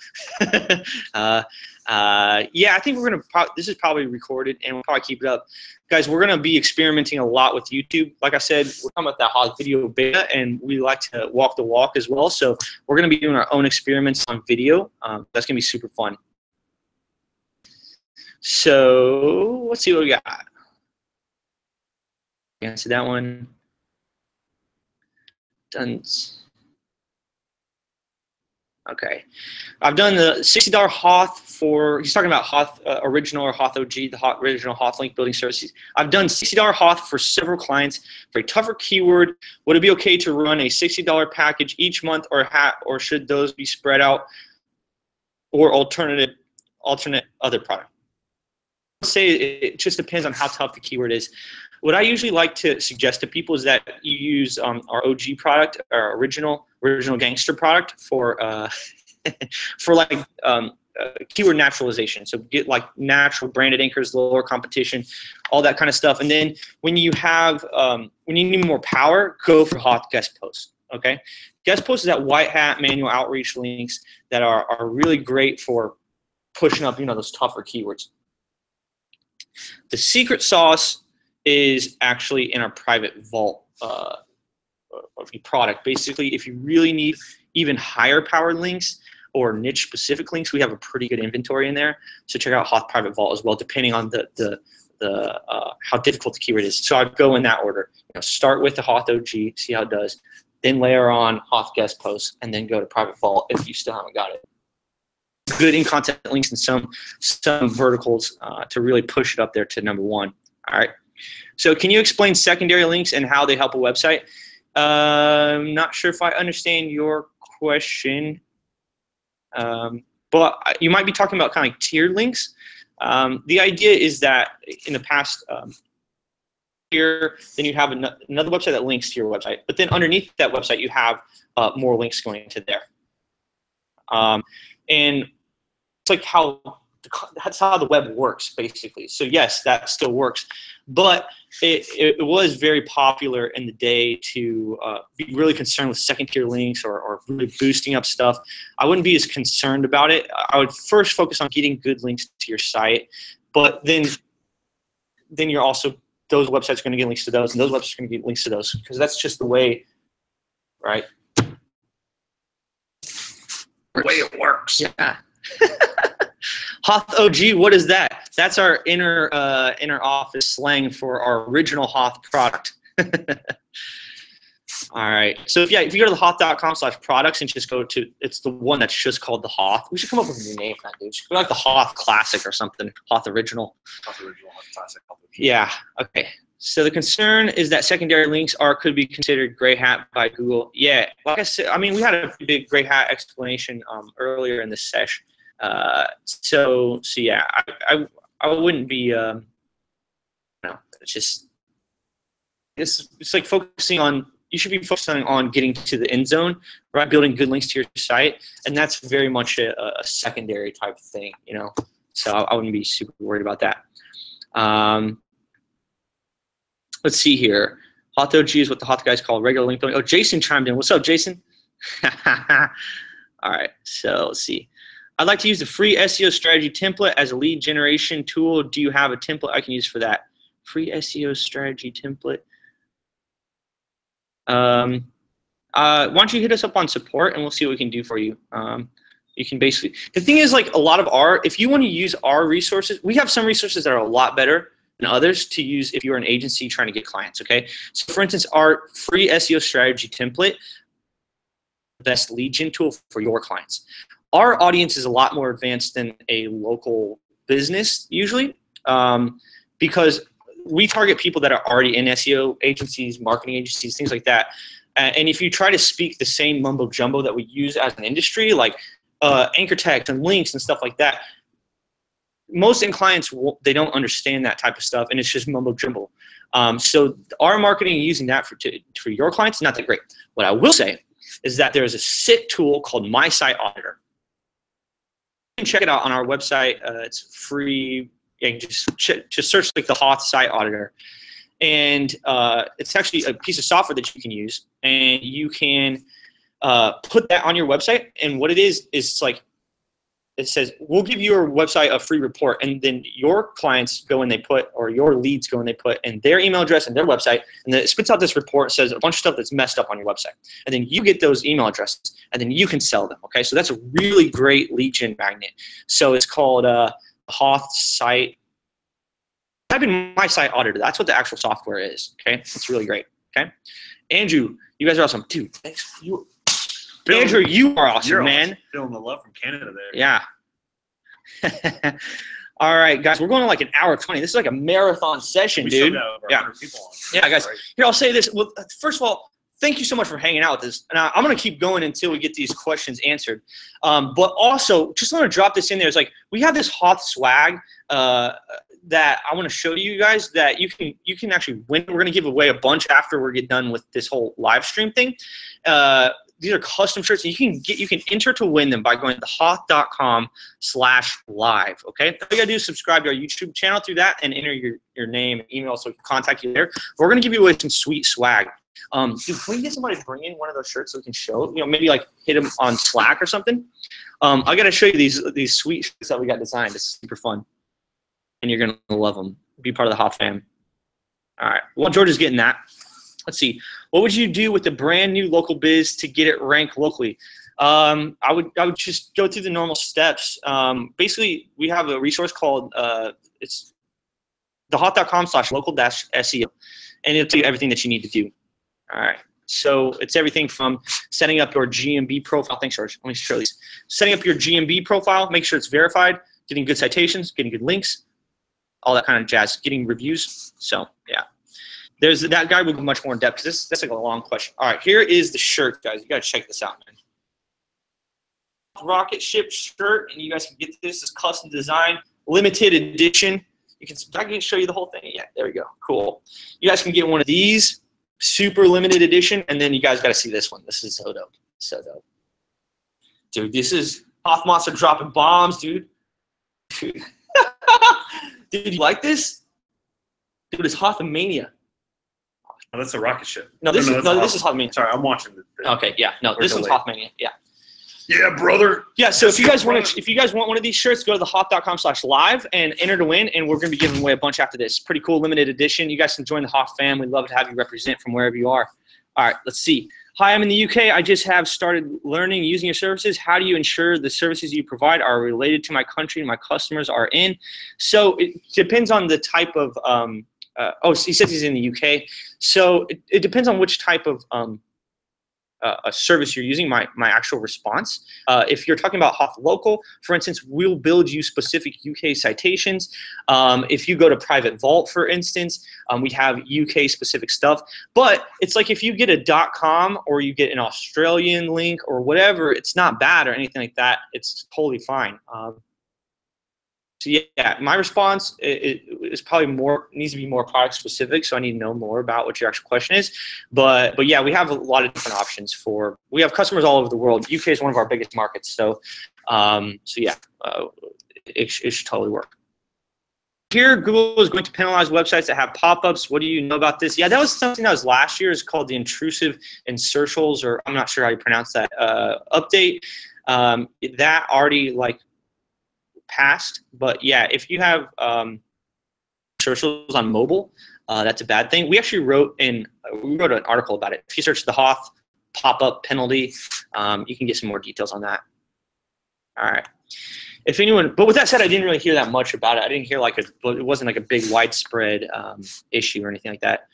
yeah, I think we're gonna. This is probably recorded, and we'll probably keep it up, guys. We're gonna be experimenting a lot with YouTube. Like I said, we're talking about that HOTH video beta, and we like to walk the walk as well. So we're gonna be doing our own experiments on video. That's gonna be super fun. So let's see what we got. Answer that one. Done. Okay, I've done the $60 HOTH for. He's talking about HOTH original or HOTH OG, the original HOTH link building services. I've done $60 HOTH for several clients for a tougher keyword. Would it be okay to run a $60 package each month, or should those be spread out, or alternate other product? I'd say it just depends on how tough the keyword is. What I usually like to suggest to people is that you use our OG product, our original gangster product for for like keyword naturalization. So get like natural branded anchors, lower competition, all that kind of stuff. And then when you have when you need more power, go for HOTH guest posts. Okay, guest posts is that white hat manual outreach links that are really great for pushing up those tougher keywords. The secret sauce is actually in our private vault of the product. Basically, if you really need even higher powered links or niche specific links, we have a pretty good inventory in there. So check out HOTH Private Vault as well, depending on how difficult the keyword is. So I'd go in that order. Start with the HOTH OG, see how it does, then layer on HOTH guest posts, and then go to Private Vault if you still haven't got it. Good in content links and some verticals to really push it up there to number one. All right. So can you explain secondary links and how they help a website? I'm not sure if I understand your question, but you might be talking about kind of like tiered links. The idea is that in the past here, then you have another website that links to your website, but then underneath that website you have more links going into there. And it's like that's how the web works, basically. So yes, that still works, but it was very popular in the day to be really concerned with second tier links or really boosting up stuff. I wouldn't be as concerned about it. I would first focus on getting good links to your site, but then you're also, those websites are going to get links to those, and those websites are going to get links to those, because that's just the way, right? The way it works. Yeah. HOTH OG, what is that? That's our inner office slang for our original HOTH product. All right. So if you go to the hoth.com/products and just go to, it's the one that's just called the Hoth. We should come up with a new name for that, dude. Should be like the Hoth Classic or something. Hoth Original. Hoth Original, Hoth Classic, Hoth Original. Yeah. Okay. So the concern is that secondary links could be considered gray hat by Google. Yeah. Like I said, I mean, we had a big gray hat explanation earlier in this session. So yeah, I wouldn't be. No, it's just it's like focusing on. You should be focusing on getting to the end zone, right? Building good links to your site, and that's very much a secondary type thing, you know. So I wouldn't be super worried about that. Let's see here. Hoth OG is what the Hoth guys call regular link building. Oh, Jason chimed in. What's up, Jason? All right. So let's see. I'd like to use the free SEO strategy template as a lead generation tool. Do you have a template I can use for that? Free SEO strategy template. Why don't you hit us up on support and we'll see what we can do for you. You can basically, the thing is, like, a lot of if you want to use our resources, we have some resources that are a lot better than others to use if you're an agency trying to get clients, okay? So for instance, our free SEO strategy template, best lead gen tool for your clients. Our audience is a lot more advanced than a local business usually, because we target people that are already in SEO agencies, marketing agencies, things like that. And if you try to speak the same mumbo jumbo that we use as an industry, like anchor text and links and stuff like that, most end clients, they don't understand that type of stuff, and it's just mumbo jumbo. So our marketing using that for your clients is not that great. What I will say is that there's a sick tool called My Site Auditor. You can check it out on our website. It's free. You can just search like the Hoth Site Auditor, and it's actually a piece of software that you can use, and you can put that on your website. And what it is it's like, it says, we'll give your website a free report, and then your clients go and they put, or your leads go and they put in their email address and their website, and then it spits out this report, says a bunch of stuff that's messed up on your website. And then you get those email addresses, and then you can sell them, okay? So that's a really great lead gen magnet. So it's called Hoth Site. Type in My Site Auditor. That's what the actual software is, okay? It's really great, okay? Andrew, you guys are awesome. Dude, thanks. Andrew, you are awesome, man. Awesome. Feeling the love from Canada there. Yeah. All right, guys, we're going to like an hour 20. This is like a marathon session, dude. Yeah. People on. Yeah, guys. Here, I'll say this. Well, first of all, thank you so much for hanging out with us. And I'm going to keep going until we get these questions answered. But also, just want to drop this in there. It's like, we have this Hoth swag that I want to show you guys that you can actually win. We're going to give away a bunch after we get done with this whole live stream thing. These are custom shirts, and you can enter to win them by going to hoth.com/live. Okay, all you gotta do is subscribe to our YouTube channel through that and enter your name and email so we can contact you there. We're gonna give you away some sweet swag. Dude, can we get somebody to bring in one of those shirts so we can show? You know, maybe like hit them on Slack or something. I gotta show you these sweet shirts that we got designed. It's super fun, and you're gonna love them. Be part of the Hoth fam. All right. Well, George is getting that. Let's see. What would you do with the brand new local biz to get it ranked locally? I would just go through the normal steps. Basically, we have a resource called it's thehoth.com/local-SEO, and it'll tell you everything that you need to do. All right. So it's everything from setting up your GMB profile. Thanks, George. Let me show these. Setting up your GMB profile, make sure it's verified, getting good citations, getting good links, all that kind of jazz, getting reviews. So yeah. There's that guy will be much more in depth because that's like a long question. All right, here is the shirt, guys. You gotta check this out, man. Rocket ship shirt, and you guys can get this. It's custom design, limited edition. I can show you the whole thing. Yeah, there we go. Cool. You guys can get one of these, super limited edition, and then you guys gotta see this one. This is so dope. So dope. Dude, this is Hoth Monster dropping bombs, dude. Dude, you like this? Dude, it's Hothmania. Oh, that's a rocket ship. No, this is Hothmania. Sorry, I'm watching it. Okay, yeah, no, this one's Hothmania. Yeah. Yeah, brother. Yeah, so if you guys want one of these shirts, go to the hoth.com/live and enter to win, and we're gonna be giving away a bunch after this. Pretty cool, limited edition. You guys can join the Hoth fam. We'd love to have you represent from wherever you are. All right, let's see. Hi, I'm in the UK. I just have started learning using your services. How do you ensure the services you provide are related to my country and my customers are in? So it depends on the type of. Oh, he says he's in the UK. So it depends on which type of a service you're using, my actual response. If you're talking about HOTH Local, for instance, we'll build you specific UK citations. If you go to Private Vault, for instance, we have UK specific stuff. But it's like if you get a .com or you get an Australian link or whatever, it's not bad or anything like that. It's totally fine. So yeah, my response is probably needs to be more product specific. So I need to know more about what your actual question is. But yeah, we have a lot of different options we have customers all over the world. UK is one of our biggest markets. So yeah, it should totally work. Here, Google is going to penalize websites that have pop-ups. What do you know about this? Yeah, that was something that was last year. It's called the intrusive insertials, or I'm not sure how you pronounce that, update. That already passed, but yeah, if you have insertials on mobile, that's a bad thing. We actually wrote an article about it. If you search the HOTH pop-up penalty, you can get some more details on that. All right. But with that said, I didn't really hear that much about it. I didn't hear it wasn't like a big widespread issue or anything like that.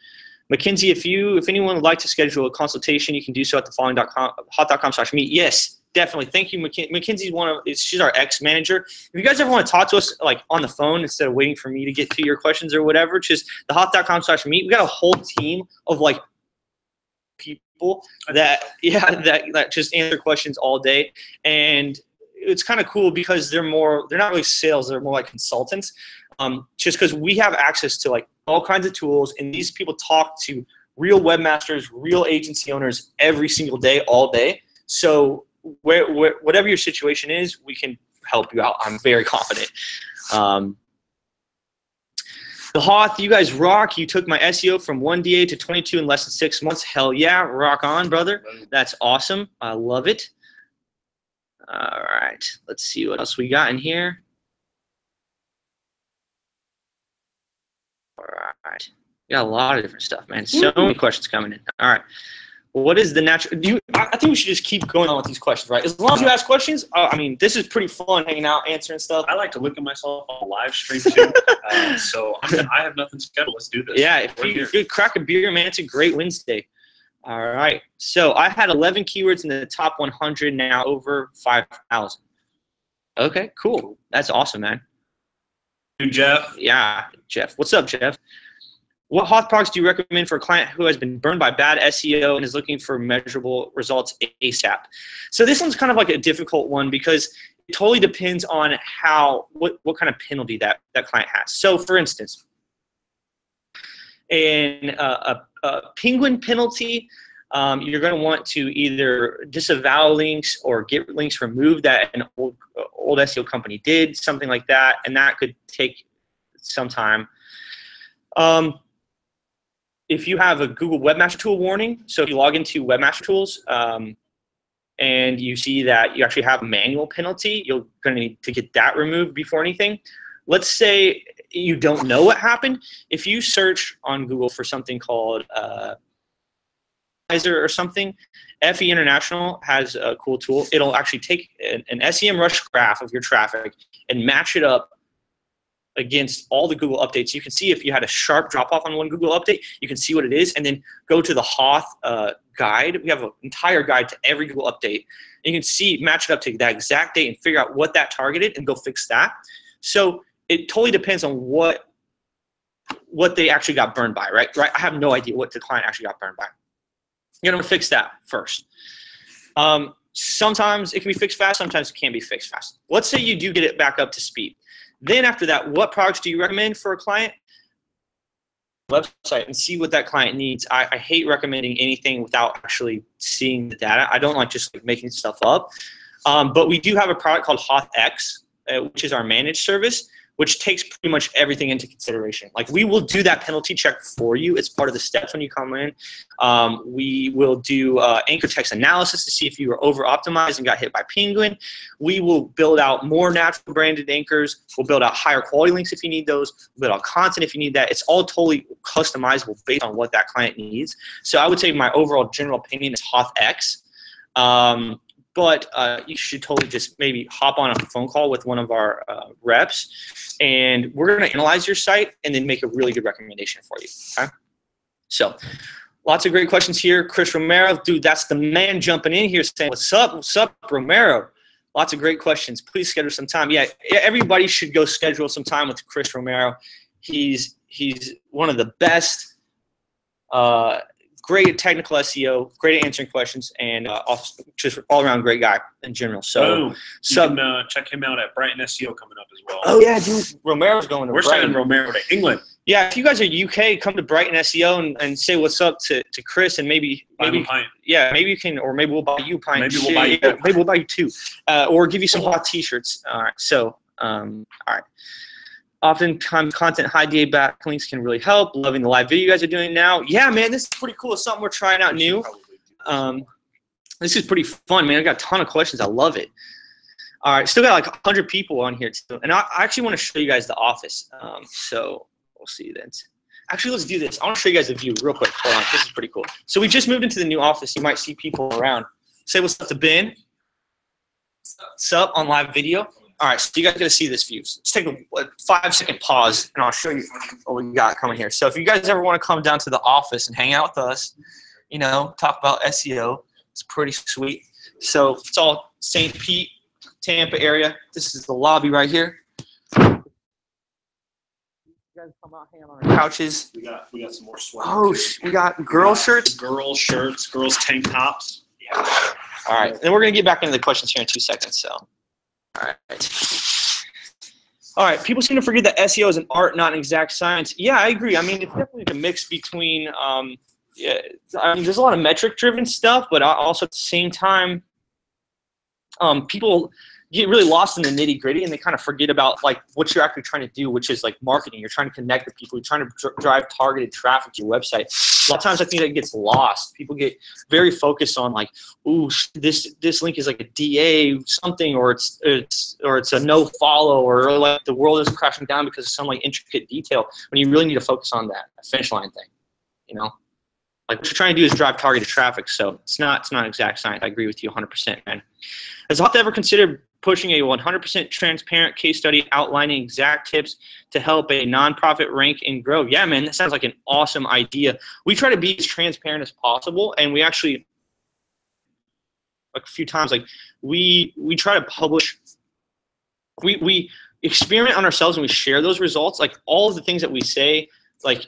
Mackenzie, if anyone would like to schedule a consultation, you can do so at the following.com, hoth.com/meet. Yes, definitely. Thank you, Mackenzie's she's our ex-manager. If you guys ever want to talk to us on the phone instead of waiting for me to get to your questions or whatever, just the hoth.com/meet. We got a whole team of people that just answer questions all day, and it's kind of cool because they're not really sales, they're more like consultants. Just because we have access to all kinds of tools, and these people talk to real webmasters, real agency owners every single day, all day. So whatever your situation is, we can help you out. I'm very confident. The HOTH, you guys rock. You took my SEO from 1 DA to 22 in less than 6 months. Hell yeah, rock on, brother. That's awesome. I love it. All right, let's see what else we got in here. All right, we got a lot of different stuff, man. So many questions coming in. All right, what is the natural? I think we should just keep going on with these questions, right? As long as you ask questions, I mean, this is pretty fun hanging out, answering stuff. I like to look at myself on live stream too, so I have nothing scheduled. Let's do this. Yeah, if you could crack a beer, man, it's a great Wednesday. All right, so I had 11 keywords in the top 100, now over 5,000. Okay, cool. That's awesome, man. Jeff. Yeah, Jeff. What's up, Jeff? What HOTH products do you recommend for a client who has been burned by bad SEO and is looking for measurable results ASAP? So this one's kind of like a difficult one because it totally depends on what kind of penalty that client has. So for instance, in a penguin penalty, you're going to want to either disavow links or get links removed that an old SEO company did, something like that, and that could take some time. If you have a Google Webmaster Tool warning, so if you log into Webmaster Tools and you see that you actually have a manual penalty, you're going to need to get that removed before anything. Let's say you don't know what happened. If you search on Google for something called or something, FE International has a cool tool. It'll actually take an SEMrush graph of your traffic and match it up against all the Google updates. You can see if you had a sharp drop off on one Google update, you can see what it is, and then go to the HOTH guide. We have an entire guide to every Google update. And you can see, match it up to that exact date and figure out what that targeted and go fix that. So it totally depends on what they actually got burned by, right? I have no idea what the client actually got burned by. You're going to fix that first. Sometimes it can be fixed fast, sometimes it can't be fixed fast. Let's say you do get it back up to speed. Then after that, what products do you recommend for a client? Website and see what that client needs. I hate recommending anything without actually seeing the data. I don't like just making stuff up. But we do have a product called HOTH, which is our managed service, which takes pretty much everything into consideration. We will do that penalty check for you. It's part of the steps when you come in. We will do anchor text analysis to see if you were over-optimized and got hit by Penguin. We will build out more natural branded anchors. We'll build out higher quality links if you need those. We'll build out content if you need that. It's all totally customizable based on what that client needs. So I would say my overall general opinion is HOTH. But you should totally just maybe hop on a phone call with one of our reps, and we're going to analyze your site and then make a really good recommendation for you. Okay? So Lots of great questions here. Chris Romero, dude, that's the man jumping in here saying, what's up, Romero? Lots of great questions. Please schedule some time. Yeah, everybody should go schedule some time with Chris Romero. He's one of the best, great at technical SEO, great at answering questions, and also just all-around great guy in general. So, you can check him out at Brighton SEO coming up as well. Oh, yeah, dude. Romero's going to We're Brighton. sending Romero to England. Yeah, if you guys are UK, come to Brighton SEO and say what's up to Chris, and maybe yeah, maybe you can, or maybe we'll buy you a pint. Maybe we'll buy you. Yeah, maybe we'll buy you 2, or give you some HOTH t-shirts. All right, so all right. Oftentimes, content high DA backlinks can really help. Loving the live video you guys are doing now. Yeah, man, this is pretty cool. It's something we're trying out new. This is pretty fun, man. I got a ton of questions. I love it. All right, still got like 100 people on here too, and I actually want to show you guys the office. So we'll see then. Actually, let's do this. I want to show you guys the view real quick. Hold on, this is pretty cool. So we just moved into the new office. You might see people around. Say what's up to Ben. What's up on live video? All right, so you guys got to see this view. So let's take a 5-second pause, and I'll show you what we got coming here. So if you guys ever want to come down to the office and hang out with us, you know, talk about SEO, it's pretty sweet. So it's all St. Pete, Tampa area. This is the lobby right here. You guys come out, hang out on our couches. We got some more swag. Oh, we got girl shirts. Girl shirts, girls tank tops. Yeah. All right, and we're gonna get back into the questions here in 2 seconds. So. All right. People seem to forget that SEO is an art, not an exact science. Yeah, I agree. I mean, it's definitely a mix between, yeah, I mean, there's a lot of metric-driven stuff, but also at the same time, people get really lost in the nitty-gritty, and they kind of forget about like what you're actually trying to do, which is like marketing. You're trying to connect with people. You're trying to drive targeted traffic to your website. A lot of times, I think that gets lost. People get very focused on like, ooh, this link is like a DA something, or it's a no follow, or like the world is crashing down because of some like intricate detail. When you really need to focus on that finish line thing, you know. Like what you're trying to do is drive targeted traffic. So it's not exact science. I agree with you 100%, man. Has HOTH ever considered pushing a 100% transparent case study outlining exact tips to help a nonprofit rank and grow? Yeah, man, that sounds like an awesome idea. We try to be as transparent as possible, and we actually, like a few times, like we try to publish. We experiment on ourselves and we share those results. Like all of the things that we say, like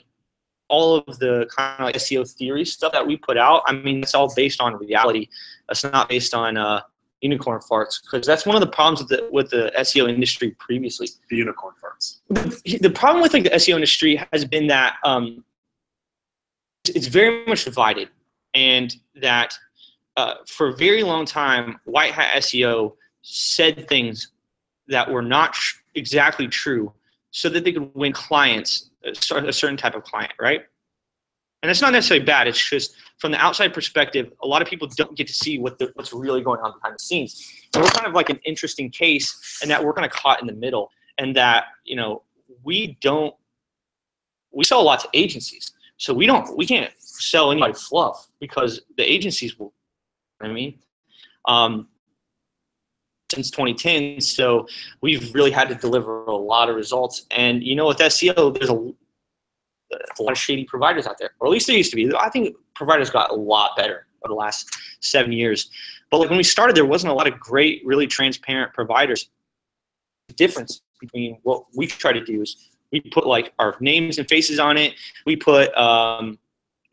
all of the kind of like SEO theory stuff that we put out. I mean, it's all based on reality. It's not based on unicorn farts, because that's one of the problems with the SEO industry previously. The unicorn farts. The problem with like the SEO industry has been that it's very much divided, and that for a very long time, white hat SEO said things that were not exactly true, so that they could win clients, a certain type of client, right? And it's not necessarily bad. It's just from the outside perspective, a lot of people don't get to see what's really going on behind the scenes. And we're kind of like an interesting case, and that we're kind of caught in the middle, and that, you know, we sell a lot to agencies, so we can't sell anybody fluff, because the agencies will, you know what I mean, since 2010. So we've really had to deliver a lot of results. And you know, with SEO, there's a lot of shady providers out there, or at least there used to be. I think providers got a lot better over the last 7 years. But like when we started, there wasn't a lot of great, really transparent providers. The difference between what we try to do is we put like our names and faces on it. We put,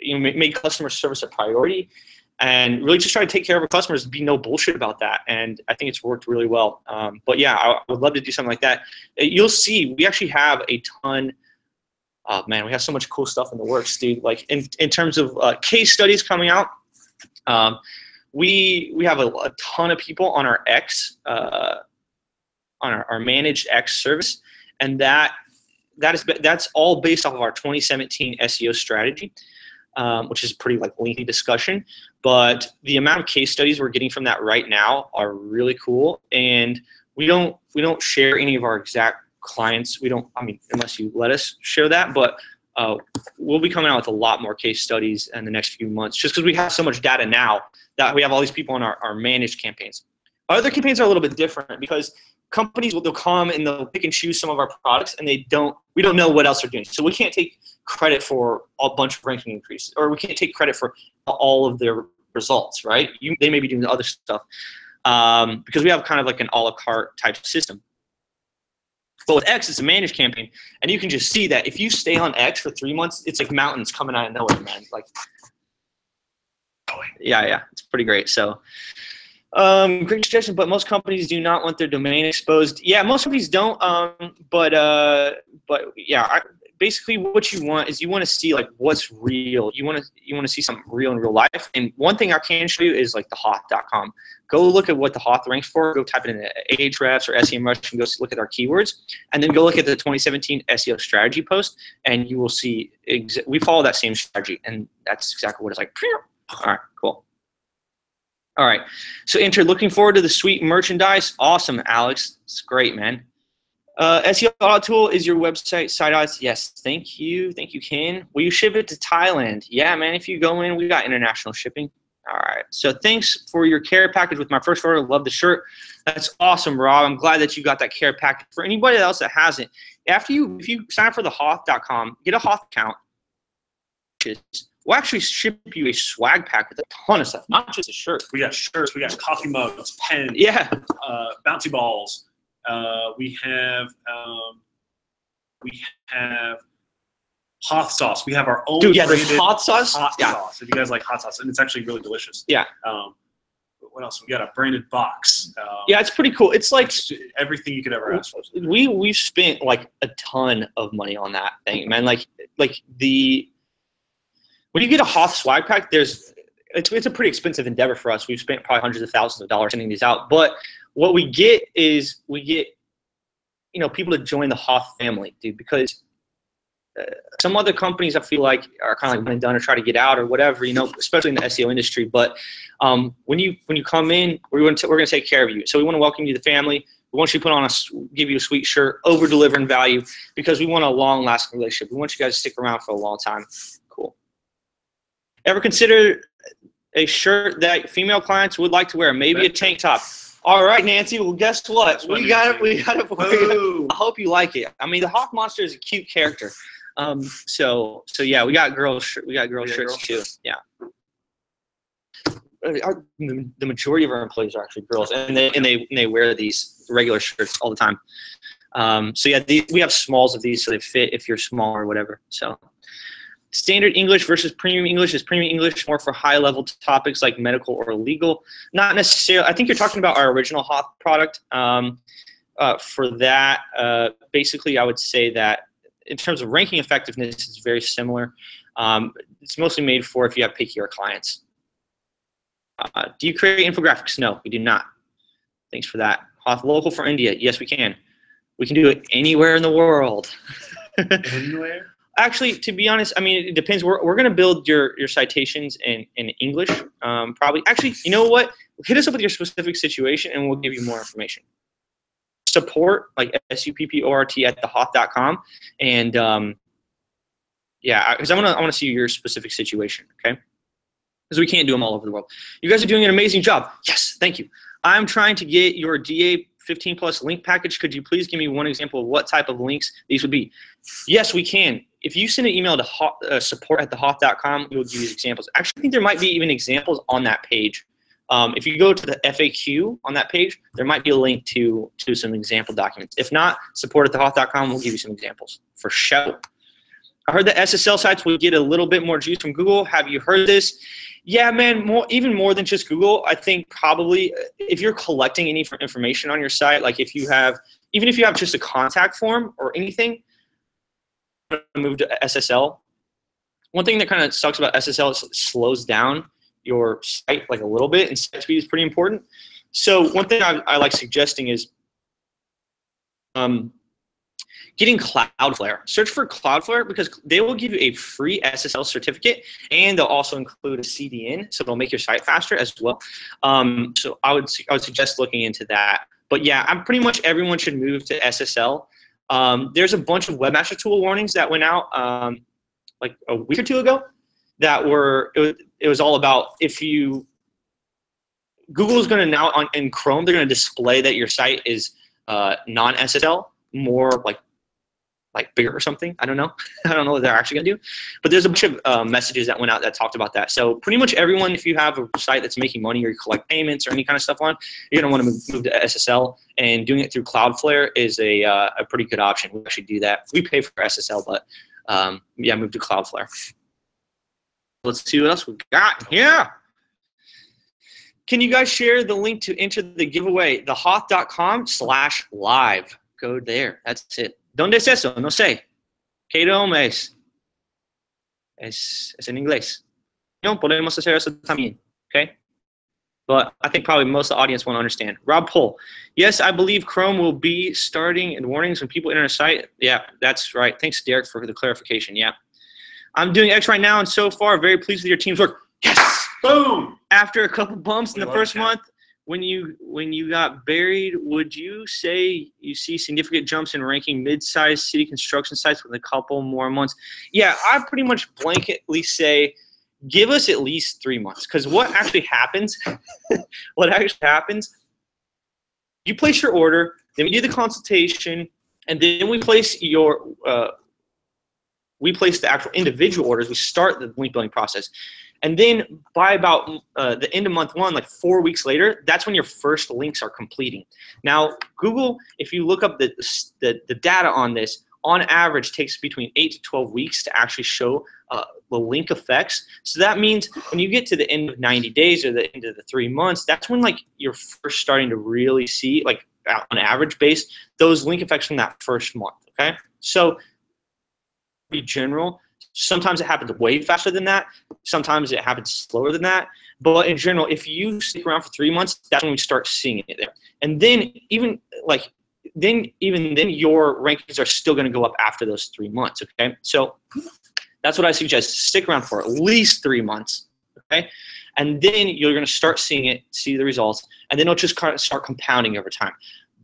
you know, make customer service a priority, and really just try to take care of our customers, be no bullshit about that. And I think it's worked really well. But yeah, I would love to do something like that. You'll see, we actually have a ton. Oh man, we have so much cool stuff in the works, dude. Like in terms of case studies coming out, we have a ton of people on our X, on our managed X service, and that's all based off of our 2017 SEO strategy, which is a pretty like lengthy discussion. But the amount of case studies we're getting from that right now are really cool, and we don't share any of our exact clients. We don't, I mean, unless you let us share that, but we'll be coming out with a lot more case studies in the next few months, just because we have so much data now that we have all these people on our managed campaigns. Other campaigns are a little bit different because companies they'll come and they'll pick and choose some of our products, and we don't know what else they're doing. So we can't take credit for a bunch of ranking increases, or we can't take credit for all of their results, right? They may be doing the other stuff because we have kind of like an a la carte type system. But with X, it's a managed campaign, and you can just see that if you stay on X for 3 months, it's like mountains coming out of nowhere, man. Like, yeah, it's pretty great. So, great suggestion. But most companies do not want their domain exposed. Yeah, most companies don't. But yeah, basically what you want is you want to see like what's real. You want to see something real in real life. And one thing I can show you is like the HOTH.com. Go look at what the HOTH ranks for. Go type it in Ahrefs or SEMrush and go look at our keywords. And then go look at the 2017 SEO strategy post, and you will see we follow that same strategy, and that's exactly what it's like. All right, cool. All right, so enter. Looking forward to the sweet merchandise. Awesome, Alex. It's great, man. SEO Audit Tool is your website site audits. Yes, thank you, Ken. Will you ship it to Thailand? Yeah, man. If you go in, we got international shipping. All right. So thanks for your care package with my first order. Love the shirt. That's awesome, Rob. I'm glad that you got that care package. For anybody else that hasn't, if you sign up for the HOTH.com, get a HOTH account. We'll actually ship you a swag pack with a ton of stuff, not just a shirt. We got shirts. We got coffee mugs, pens. Yeah. Bouncy balls. We have hot sauce. We have our own. Dude, yeah, there's hot sauce. Hot sauce. If you guys like hot sauce, and it's actually really delicious. Yeah. What else? We got a branded box. Yeah, it's pretty cool. It's like everything you could ever ask for. We've spent like a ton of money on that thing, man. Like when you get a HOTH swag pack, it's a pretty expensive endeavor for us. We've spent probably hundreds of thousands of dollars sending these out, but what we get is people to join the HOTH family, dude, because some other companies I feel like are kind of like been done or try to get out or whatever, especially in the SEO industry. But when you come in, we're going to take care of you. So we want to welcome you to the family. We want you to give you a sweet shirt, over deliver in value, because we want a long lasting relationship. We want you guys to stick around for a long time. Cool. Ever consider a shirt that female clients would like to wear? Maybe a tank top. All right, Nancy. Well, guess what? We got it. I hope you like it. I mean, the HOTH Monster is a cute character. So yeah, we got girls shirts too. Yeah. The majority of our employees are actually girls, and they wear these regular shirts all the time. So yeah, we have smalls of these, so they fit if you're small or whatever. So. Standard English versus premium English. Is premium English more for high-level topics like medical or legal? Not necessarily. I think you're talking about our original HOTH product. For that, basically, I would say that in terms of ranking effectiveness, it's very similar. It's mostly made for if you have pickier clients. Do you create infographics? No, we do not. Thanks for that. HOTH local for India. Yes, we can. We can do it anywhere in the world. Anywhere? Actually, to be honest, I mean, it depends. We're going to build your citations in English, probably. Actually, you know what? Hit us up with your specific situation, and we'll give you more information. Support, like SUPPORT at thehoth.com, and yeah, because I want to see your specific situation, okay? Because we can't do them all over the world. You guys are doing an amazing job. Yes, thank you. I'm trying to get your DA 15 plus link package. Could you please give me one example of what type of links these would be? Yes, we can. If you send an email to support at thehoth.com, we will give you examples. Actually, I think there might be even examples on that page. If you go to the FAQ on that page, there might be a link to some example documents. If not, support at thehoth.com, we'll give you some examples for sure. I heard that SSL sites will get a little bit more juice from Google. Have you heard this? Yeah, man, even more than just Google. I think probably if you're collecting any information on your site, like even if you have just a contact form or anything, move to SSL. One thing that kind of sucks about SSL is it slows down your site like a little bit, and site speed is pretty important. So one thing I like suggesting is getting Cloudflare. Search for Cloudflare because they will give you a free SSL certificate, and they'll also include a CDN, so it'll make your site faster as well. So I would suggest looking into that. But yeah, pretty much everyone should move to SSL. There's a bunch of Webmaster Tool warnings that went out like a week or two ago that it was all about if you Google's going to now in Chrome, they're going to display that your site is non-SSL, more like bigger or something. I don't know. I don't know what they're actually going to do. But there's a bunch of messages that went out that talked about that. So pretty much everyone, if you have a site that's making money or you collect payments or any kind of stuff on, you're going to want to move to SSL. And doing it through Cloudflare is a pretty good option. We actually do that. We pay for SSL, but yeah, move to Cloudflare. Let's see what else we got here. Can you guys share the link to enter the giveaway? thehoth.com/live. Go there. That's it. ¿Dónde es eso? No sé. ¿Qué idioma es? Es en inglés. No, podemos hacer eso también. Okay? But I think probably most of the audience won't understand. Rob Pohl. Yes, I believe Chrome will be starting in warnings when people enter a site. Yeah, that's right. Thanks, Derek, for the clarification. Yeah. I'm doing X right now, and so far, very pleased with your team's work. Yes! Boom! After a couple bumps in the first month, when you got buried, would you say you see significant jumps in ranking mid-sized city construction sites with a couple more months? Yeah, I pretty much blanketly say give us at least 3 months, because what actually happens, you place your order, then we do the consultation, and then we place your we place the actual individual orders. We start the link building process. And then by about the end of month 1, like 4 weeks later, that's when your first links are completing. Now, Google, if you look up the data on this, on average takes between 8 to 12 weeks to actually show the link effects. So that means when you get to the end of 90 days or the end of the 3 months, that's when like you're first starting to really see, like on average base, those link effects from that first month, okay? So be general. Sometimes it happens way faster than that. Sometimes it happens slower than that. But in general, if you stick around for 3 months, that's when we start seeing it there. And then even then your rankings are still going to go up after those 3 months. Okay, so that's what I suggest. Stick around for at least 3 months. Okay, and then you're going to start seeing it, see the results, and then it'll just kind of start compounding over time.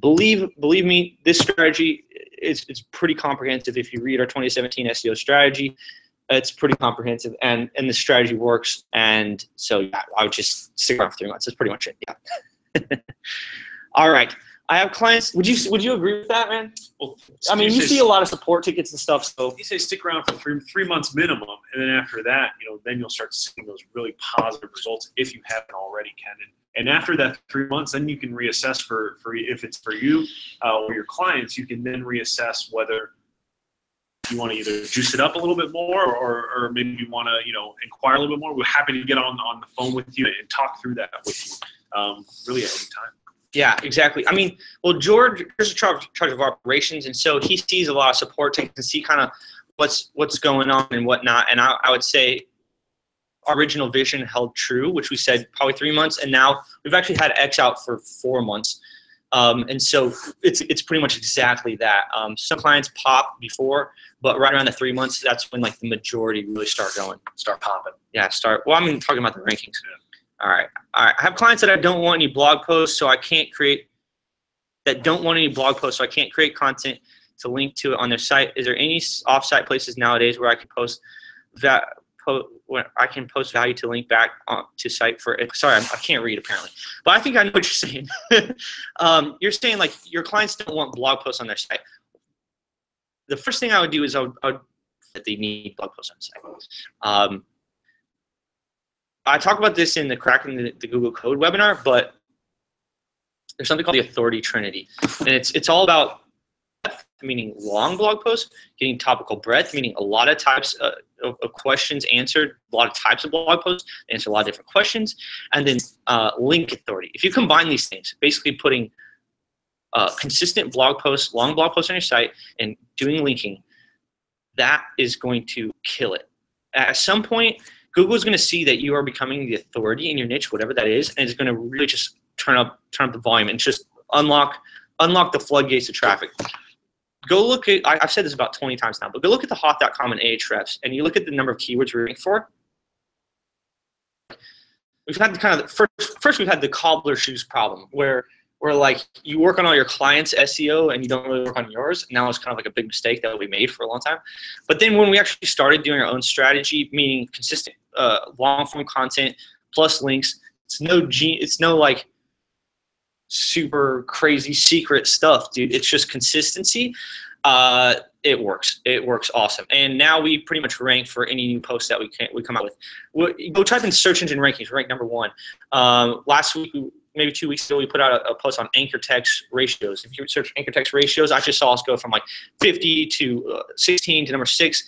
Believe me, this strategy is pretty comprehensive. If you read our 2017 SEO strategy, it's pretty comprehensive, and the strategy works. And so yeah, I would just stick around for 3 months. That's pretty much it. Yeah. All right. I have clients. Would you agree with that, man? Well, I mean, you see a lot of support tickets and stuff. So you say stick around for three months minimum, and then after that, then you'll start seeing those really positive results if you haven't already, Ken. And after that 3 months, then you can reassess for if it's for you or your clients. You can then reassess whether you want to either juice it up a little bit more, or maybe you want to inquire a little bit more. We're happy to get on the phone with you and talk through that with you, really at any time. Yeah, exactly. I mean, well, George is in charge of operations, and so he sees a lot of support tickets and see kind of what's going on and whatnot. And I would say our original vision held true, which we said probably 3 months, and now we've actually had X out for 4 months. And so it's pretty much exactly that. Some clients pop before, but right around the 3 months, that's when like the majority really start popping. Yeah, well, I'm talking about the rankings. Yeah. All right. I have clients that don't want any blog posts, so I can't create content to link to it on their site. Is there any off-site places nowadays where I can post value to link back to site for it? Sorry, I can't read apparently, but I think I know what you're saying. You're saying like your clients don't want blog posts on their site. The first thing I would do is I would that they need blog posts on the site. I talk about this in the Cracking the Google Code webinar, but there's something called the authority trinity, and it's all about breadth, meaning long blog posts, getting topical breadth, meaning a lot of types of questions answered, a lot of types of blog posts, answer a lot of different questions, and then link authority. If you combine these things, basically putting consistent blog posts, long blog posts on your site, and doing linking, that is going to kill it. At some point, Google is going to see that you are becoming the authority in your niche, whatever that is, and it's going to really just turn up the volume and just unlock the floodgates of traffic. Go look at, I've said this about 20 times now, but go look at the HOTH.com and Ahrefs, and you look at the number of keywords we're ranking for. We've had the kind of first we've had the cobbler shoes problem where like you work on all your clients' SEO and you don't really work on yours. Now it's kind of like a big mistake that we made for a long time. But then when we actually started doing our own strategy, meaning consistent long-form content plus links, It's no like super crazy secret stuff, dude. It's just consistency. It works. It works awesome. And now we pretty much rank for any new post that we come out with. Go type in search engine rankings. Rank number 1. Last week, maybe 2 weeks ago, we put out a post on anchor text ratios. If you search anchor text ratios, I just saw us go from like 50 to 16 to number 6.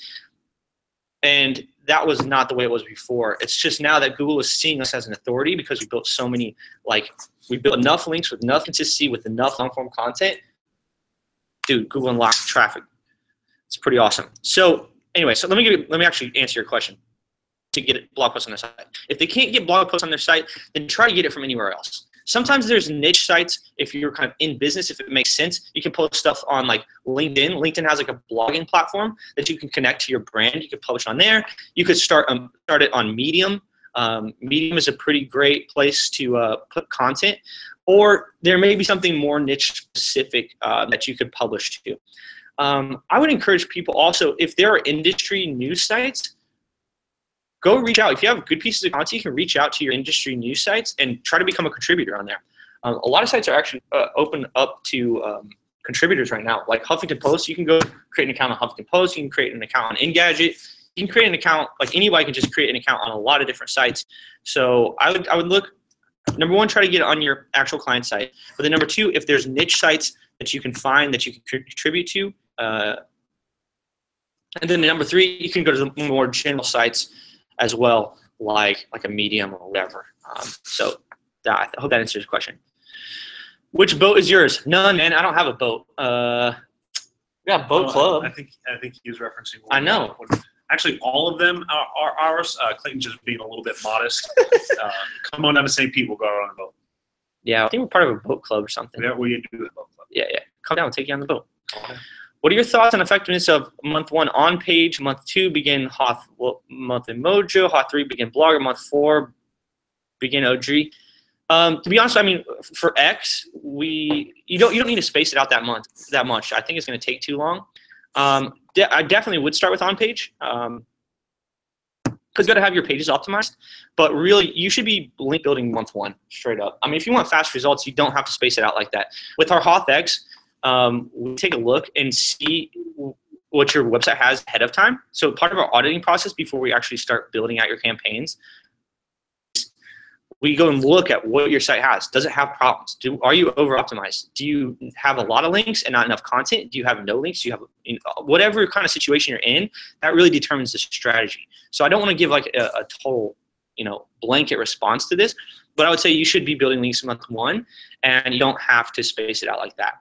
And that was not the way it was before. It's just now that Google is seeing us as an authority because we built so many, we built enough links with enough consistency, with enough long-form content. Dude, Google unlocks traffic. It's pretty awesome. So anyway, so let me actually answer your question to get a blog post on their site. If they can't get blog posts on their site, then try to get it from anywhere else. Sometimes there's niche sites. If you're kind of in business, if it makes sense, you can post stuff on like LinkedIn. LinkedIn has like a blogging platform that you can connect to your brand. You could publish on there. You could start it on Medium. Medium is a pretty great place to put content. Or there may be something more niche specific that you could publish to. I would encourage people also, if there are industry news sites, go reach out. If you have good pieces of content, you can reach out to your industry news sites and try to become a contributor on there. A lot of sites are actually open up to contributors right now. Like Huffington Post, you can go create an account on Huffington Post. You can create an account on Engadget. You can create an account, like anybody can just create an account on a lot of different sites. So I would look, number 1, try to get it on your actual client site. But then number 2, if there's niche sites that you can find that you can contribute to, and then number 3, you can go to the more general sites as well, like a Medium or whatever. So I hope that answers your question. Which boat is yours? None, man. I don't have a boat. We got a boat club. I think he was referencing. I know. Actually, all of them are ours. Clayton's just being a little bit modest. Come on down to St. Pete. We'll go out on a boat. Yeah, I think we're part of a boat club or something. Yeah, we do a boat club. Yeah. Come down. We'll take you on the boat. Okay. What are your thoughts on effectiveness of month 1 on page, month 2 begin HOTH monthly mojo, HOTH 3 begin blogger, month 4 begin OG? To be honest, I mean, for X, you don't need to space it out that much. I think it's going to take too long. I definitely would start with on page because you got to have your pages optimized. But really, you should be link building month 1 straight up. I mean, if you want fast results, you don't have to space it out like that. With our HOTH X, we take a look and see what your website has ahead of time. So part of our auditing process before we actually start building out your campaigns, we go and look at what your site has. Does it have problems? Are you over optimized? Do you have a lot of links and not enough content? Do you have no links? Do you have whatever kind of situation you're in? That really determines the strategy. So I don't want to give like a total, blanket response to this, but I would say you should be building links month 1, and you don't have to space it out like that.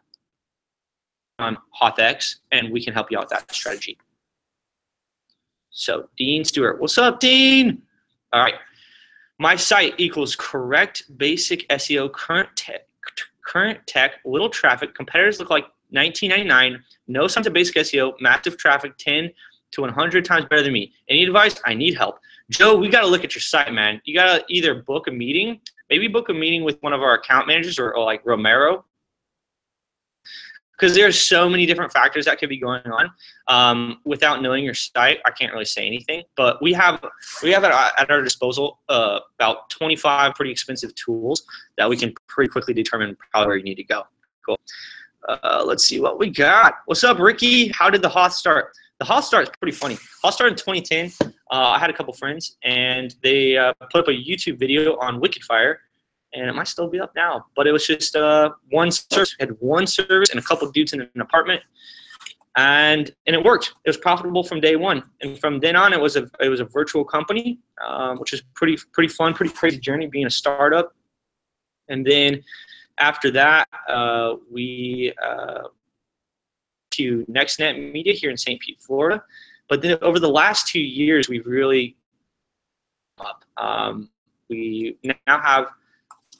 On HOTH X, and we can help you out with that strategy. So Dean Stewart, what's up, Dean? All right, my site equals correct basic SEO, current tech, little traffic. Competitors look like 1999. No signs of basic SEO, massive traffic, 10 to 100 times better than me. Any advice? I need help. Joe, we got to look at your site, man. You got to either book a meeting, maybe book a meeting with one of our account managers or like Romero, because there's so many different factors that could be going on. Without knowing your site, I can't really say anything. But we have at our disposal about 25 pretty expensive tools that we can pretty quickly determine probably where you need to go. Cool. Let's see what we got. What's up, Ricky? How did the HOTH start? The HOTH start is pretty funny. HOTH started in 2010. I had a couple friends, and they put up a YouTube video on WickedFire. And it might still be up now, but it was just one service. Had one service and a couple of dudes in an apartment, and it worked. It was profitable from day 1, and from then on, it was a virtual company, which is pretty fun, pretty crazy journey being a startup. And then after that, we to NextNet Media here in St. Pete, Florida. But then over the last 2 years, we've really we now have.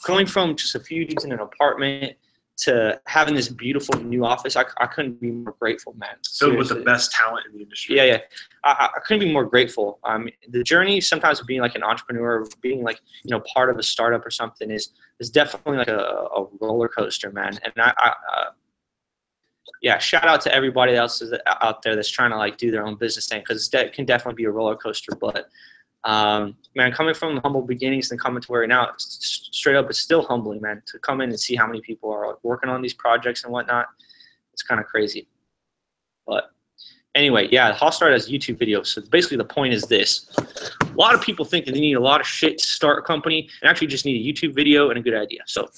Going from just a few dudes in an apartment to having this beautiful new office, I couldn't be more grateful, man. Filled with the best talent in the industry. Yeah. I couldn't be more grateful. The journey sometimes of being like an entrepreneur, being like part of a startup or something is definitely like a roller coaster, man. And yeah, shout out to everybody else out there that's trying to like do their own business thing, because it can definitely be a roller coaster. But Man, coming from humble beginnings and coming to where now, straight up, it's still humbling, man, to come in and see how many people are working on these projects and whatnot. It's kind of crazy. But anyway, yeah, HOTH started as YouTube videos. So basically the point is this. A lot of people think that they need a lot of shit to start a company and actually just need a YouTube video and a good idea. So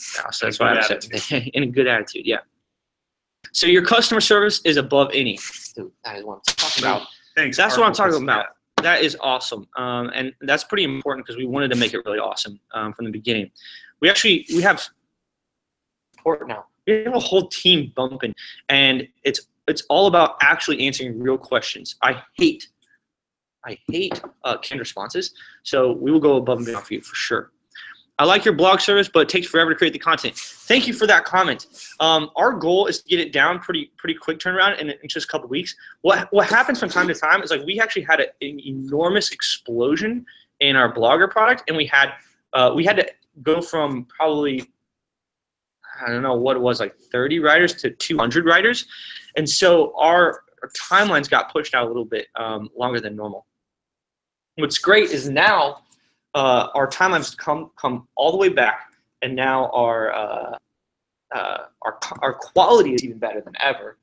that's why I said in a good attitude, yeah. So your customer service is above any. Dude, that is what I'm talking about. Thanks. That's what I'm talking about. That is awesome. And that's pretty important because we wanted to make it really awesome from the beginning. We have support now. We have a whole team bumping, and it's all about actually answering real questions. I hate canned responses, so we will go above and beyond for you for sure. I like your blog service, but it takes forever to create the content. Thank you for that comment. Our goal is to get it down pretty quick turnaround in just a couple weeks. What happens from time to time is like we actually had an enormous explosion in our blogger product, and we had to go from probably, I don't know what it was, like 30 writers to 200 writers, and so our timelines got pushed out a little bit longer than normal. What's great is now our timelines come all the way back, and now our quality is even better than ever.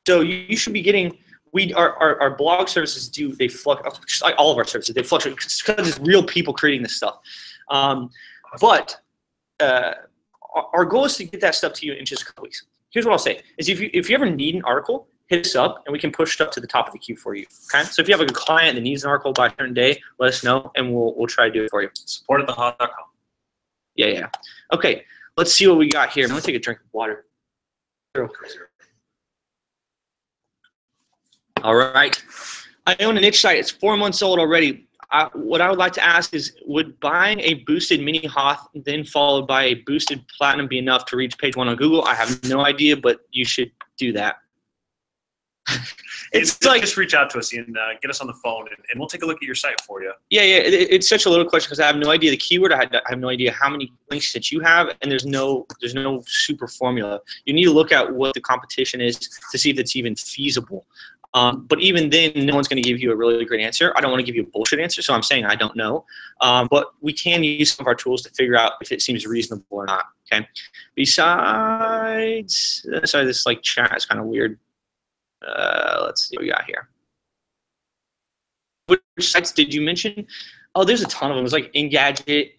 So you should be getting our blog services they fluctuate, like all of our services, they fluctuate because it's real people creating this stuff. But our goal is to get that stuff to you in just a couple weeks. Here's what I'll say: is if you ever need an article, hit us up and we can push stuff to the top of the queue for you. Okay? So if you have a client that needs an article by a certain day, let us know and we'll try to do it for you. Support at thehoth.com. Yeah. Okay, let's see what we got here. I'm gonna take a drink of water. All right. I own a niche site. It's 4 months old already. What I would like to ask is, would buying a boosted mini HOTH then followed by a boosted platinum be enough to reach page 1 on Google? I have no idea, but you should do that. It's like, just reach out to us and get us on the phone, and we'll take a look at your site for you. Yeah. It's such a little question because I have no idea the keyword. I have no idea how many links that you have, and there's no super formula. You need to look at what the competition is to see if it's even feasible. But even then, no one's going to give you a really great answer. I don't want to give you a bullshit answer, so I'm saying I don't know. But we can use some of our tools to figure out if it seems reasonable or not. Okay. Besides, sorry, this like chat is kind of weird. Let's see what we got here. Which sites did you mention? Oh, there's a ton of them. It's like Engadget.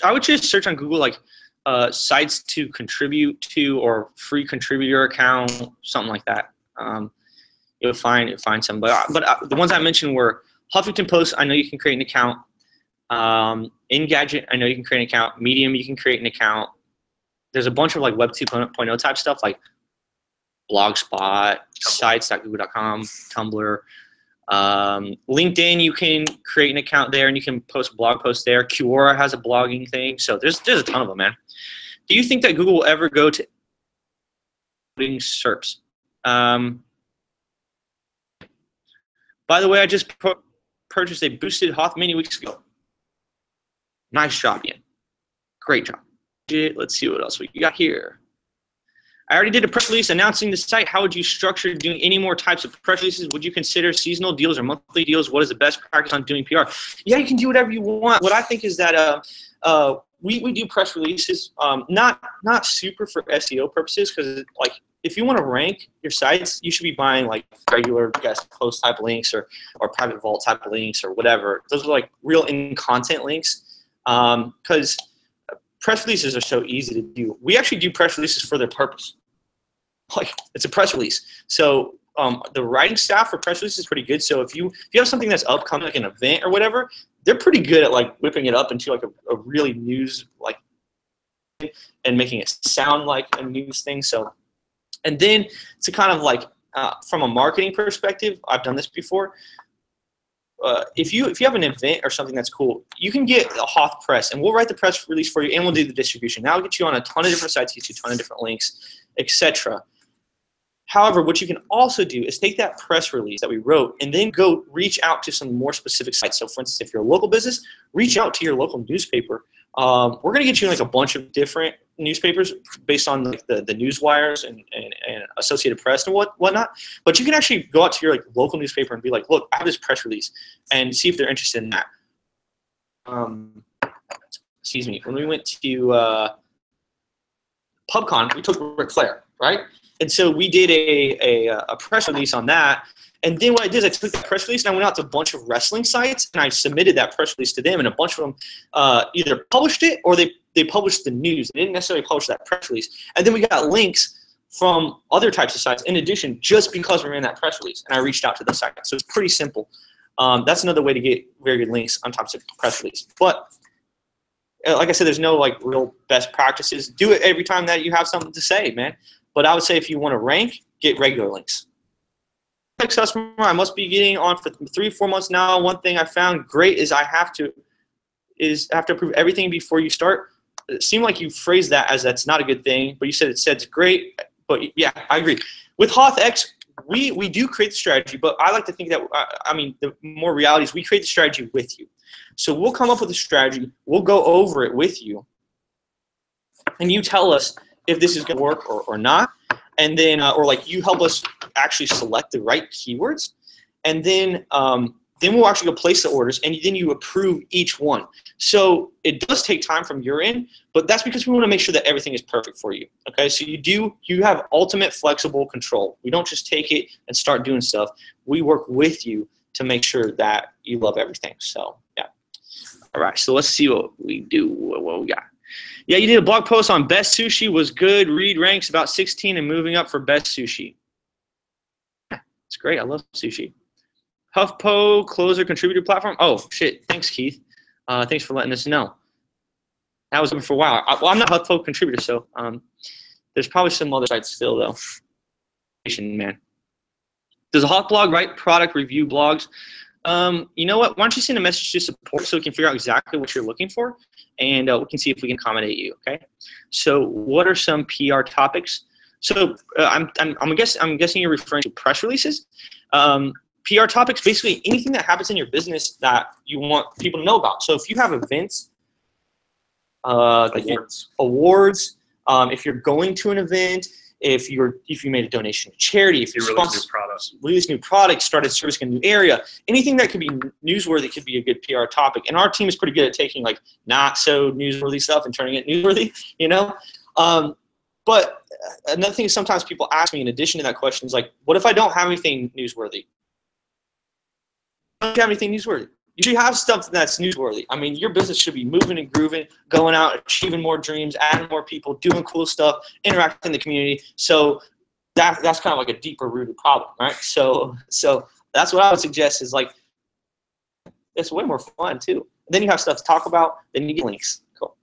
I would just search on Google like sites to contribute to or free contributor account, something like that. You'll find some. But the ones I mentioned were Huffington Post. I know you can create an account. Engadget. I know you can create an account. Medium. You can create an account. There's a bunch of like Web 2.0 type stuff like Blogspot, sites.google.com, Tumblr, LinkedIn. You can create an account there and you can post blog posts there. Quora has a blogging thing. So there's a ton of them, man. Do you think that Google will ever go to SERPs? By the way, I just purchased a boosted HOTH mini weeks ago. Nice job, Ian. Great job. Let's see what else we got here. I already did a press release announcing the site. How would you structure doing any more types of press releases? Would you consider seasonal deals or monthly deals? What is the best practice on doing PR? Yeah, you can do whatever you want. What I think is that we do press releases, not super for SEO purposes, because like if you want to rank your sites, you should be buying like regular guest post type links or private vault type links or whatever. Those are like real in content links, because press releases are so easy to do. We actually do press releases for their purpose. Like it's a press release. So the writing staff for press releases is pretty good. So if you have something that's upcoming, like an event or whatever, they're pretty good at like whipping it up into like a really news like and making it sound like a news thing. So, and then to kind of like from a marketing perspective, I've done this before. If you have an event or something that's cool, you can get a HOTH press, and we'll write the press release for you, and we'll do the distribution. Now, I'll get you on a ton of different sites, get you a ton of different links, etc. However, what you can also do is take that press release that we wrote and then go reach out to some more specific sites. So, for instance, if you're a local business, reach out to your local newspaper. We're going to get you like a bunch of different newspapers based on like the news wires and Associated Press and whatnot. But you can actually go out to your like local newspaper and be like, look, I have this press release, and see if they're interested in that. excuse me, when we went to PubCon, we took Ric Flair, right? And so we did a press release on that. And then what I did is I took that press release and I went out to a bunch of wrestling sites and I submitted that press release to them, and a bunch of them either published it or they published the news. They didn't necessarily publish that press release. And then we got links from other types of sites in addition, just because we ran that press release and I reached out to the site. So it's pretty simple. That's another way to get very good links on top of a press release. But like I said, there's no like real best practices. Do it every time that you have something to say, man. But I would say if you want to rank, get regular links. Next customer, I must be getting on for 3-4 months now. One thing I found great is I have to approve everything before you start. It seemed like you phrased that as that's not a good thing, but you said it's great. But yeah, I agree. With HOTH, we do create the strategy, but I like to think that the more reality is we create the strategy with you. So we'll come up with a strategy, we'll go over it with you, and you tell us if this is going to work or not. And then, or like you help us actually select the right keywords, and then we'll actually go place the orders, and then you approve each one. So it does take time from your end, but that's because we want to make sure that everything is perfect for you. Okay, so you have ultimate flexible control. We don't just take it and start doing stuff. We work with you to make sure that you love everything. So yeah. All right, so let's see what we do. What we got. Yeah, you did a blog post on best sushi, was good. Read ranks about 16 and moving up for best sushi. Yeah, it's great. I love sushi. HuffPo closer contributor platform. Oh shit! Thanks, Keith. Thanks for letting us know. That was for a while. Well, I'm not a HuffPo contributor, so there's probably some other sites still though. Man, does a HOTH blog write product review blogs? You know what? Why don't you send a message to support so we can figure out exactly what you're looking for, and we can see if we can accommodate you. Okay. So, what are some PR topics? So, I'm guessing you're referring to press releases. PR topics, basically anything that happens in your business that you want people to know about. So, if you have events, awards, if you're going to an event, if you made a donation to charity, if you release new products, started servicing a new area, anything that could be newsworthy could be a good PR topic. And our team is pretty good at taking like not so newsworthy stuff and turning it newsworthy, you know. But another thing is sometimes people ask me in addition to that question is like, what if I don't have anything newsworthy? Don't you have anything newsworthy? You should have stuff that's newsworthy. I mean, your business should be moving and grooving, going out, achieving more dreams, adding more people, doing cool stuff, interacting in the community. So that's kind of like a deeper rooted problem, right? So that's what I would suggest is like, it's way more fun too. Then you have stuff to talk about, then you get links. Cool.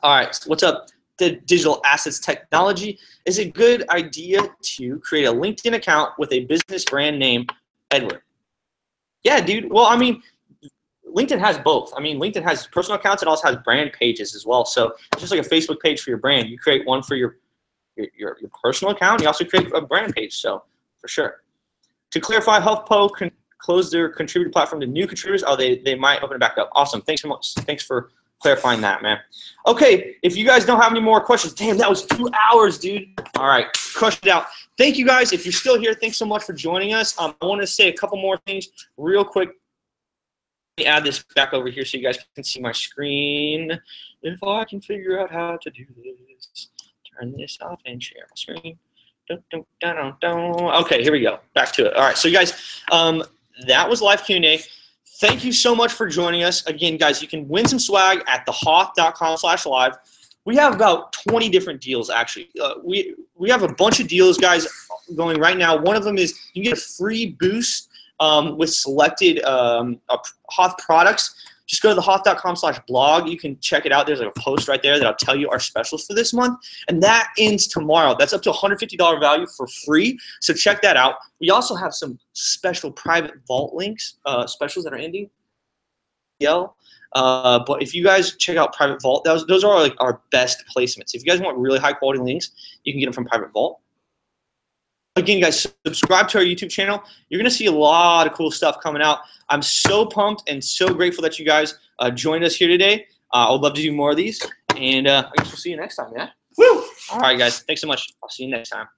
All right, so what's up? The digital assets technology. Is it a good idea to create a LinkedIn account with a business brand name, Edward? Yeah, dude. Well, I mean, LinkedIn has both. I mean, LinkedIn has personal accounts. It also has brand pages as well. So it's just like a Facebook page for your brand. You create one for your personal account. You also create a brand page. So for sure. To clarify, HuffPo can close their contributor platform to new contributors. Oh, they might open it back up. Awesome. Thanks so much. Thanks for clarifying that, man. Okay, if you guys don't have any more questions, damn, that was 2 hours, dude. All right, crushed it out. Thank you guys. If you're still here, thanks so much for joining us. I want to say a couple more things real quick. Let me add this back over here so you guys can see my screen. If I can figure out how to do this, turn this off and share my screen. Okay, here we go. Back to it. All right, so you guys, that was live Q&A. Thank you so much for joining us. Again, guys, you can win some swag at thehoth.com/live. We have about 20 different deals, actually. We have a bunch of deals, guys, going right now. One of them is you can get a free boost with selected HOTH products. Just go to thehoth.com/blog. You can check it out. There's like a post right there that'll tell you our specials for this month. And that ends tomorrow. That's up to $150 value for free. So check that out. We also have some special private vault links, specials that are ending. But if you guys check out Private Vault, those are like our best placements. If you guys want really high quality links, you can get them from Private Vault. Again, guys, subscribe to our YouTube channel. You're going to see a lot of cool stuff coming out. I'm so pumped and so grateful that you guys joined us here today. I would love to do more of these. And I guess we'll see you next time, yeah? Woo! All right, guys. Thanks so much. I'll see you next time.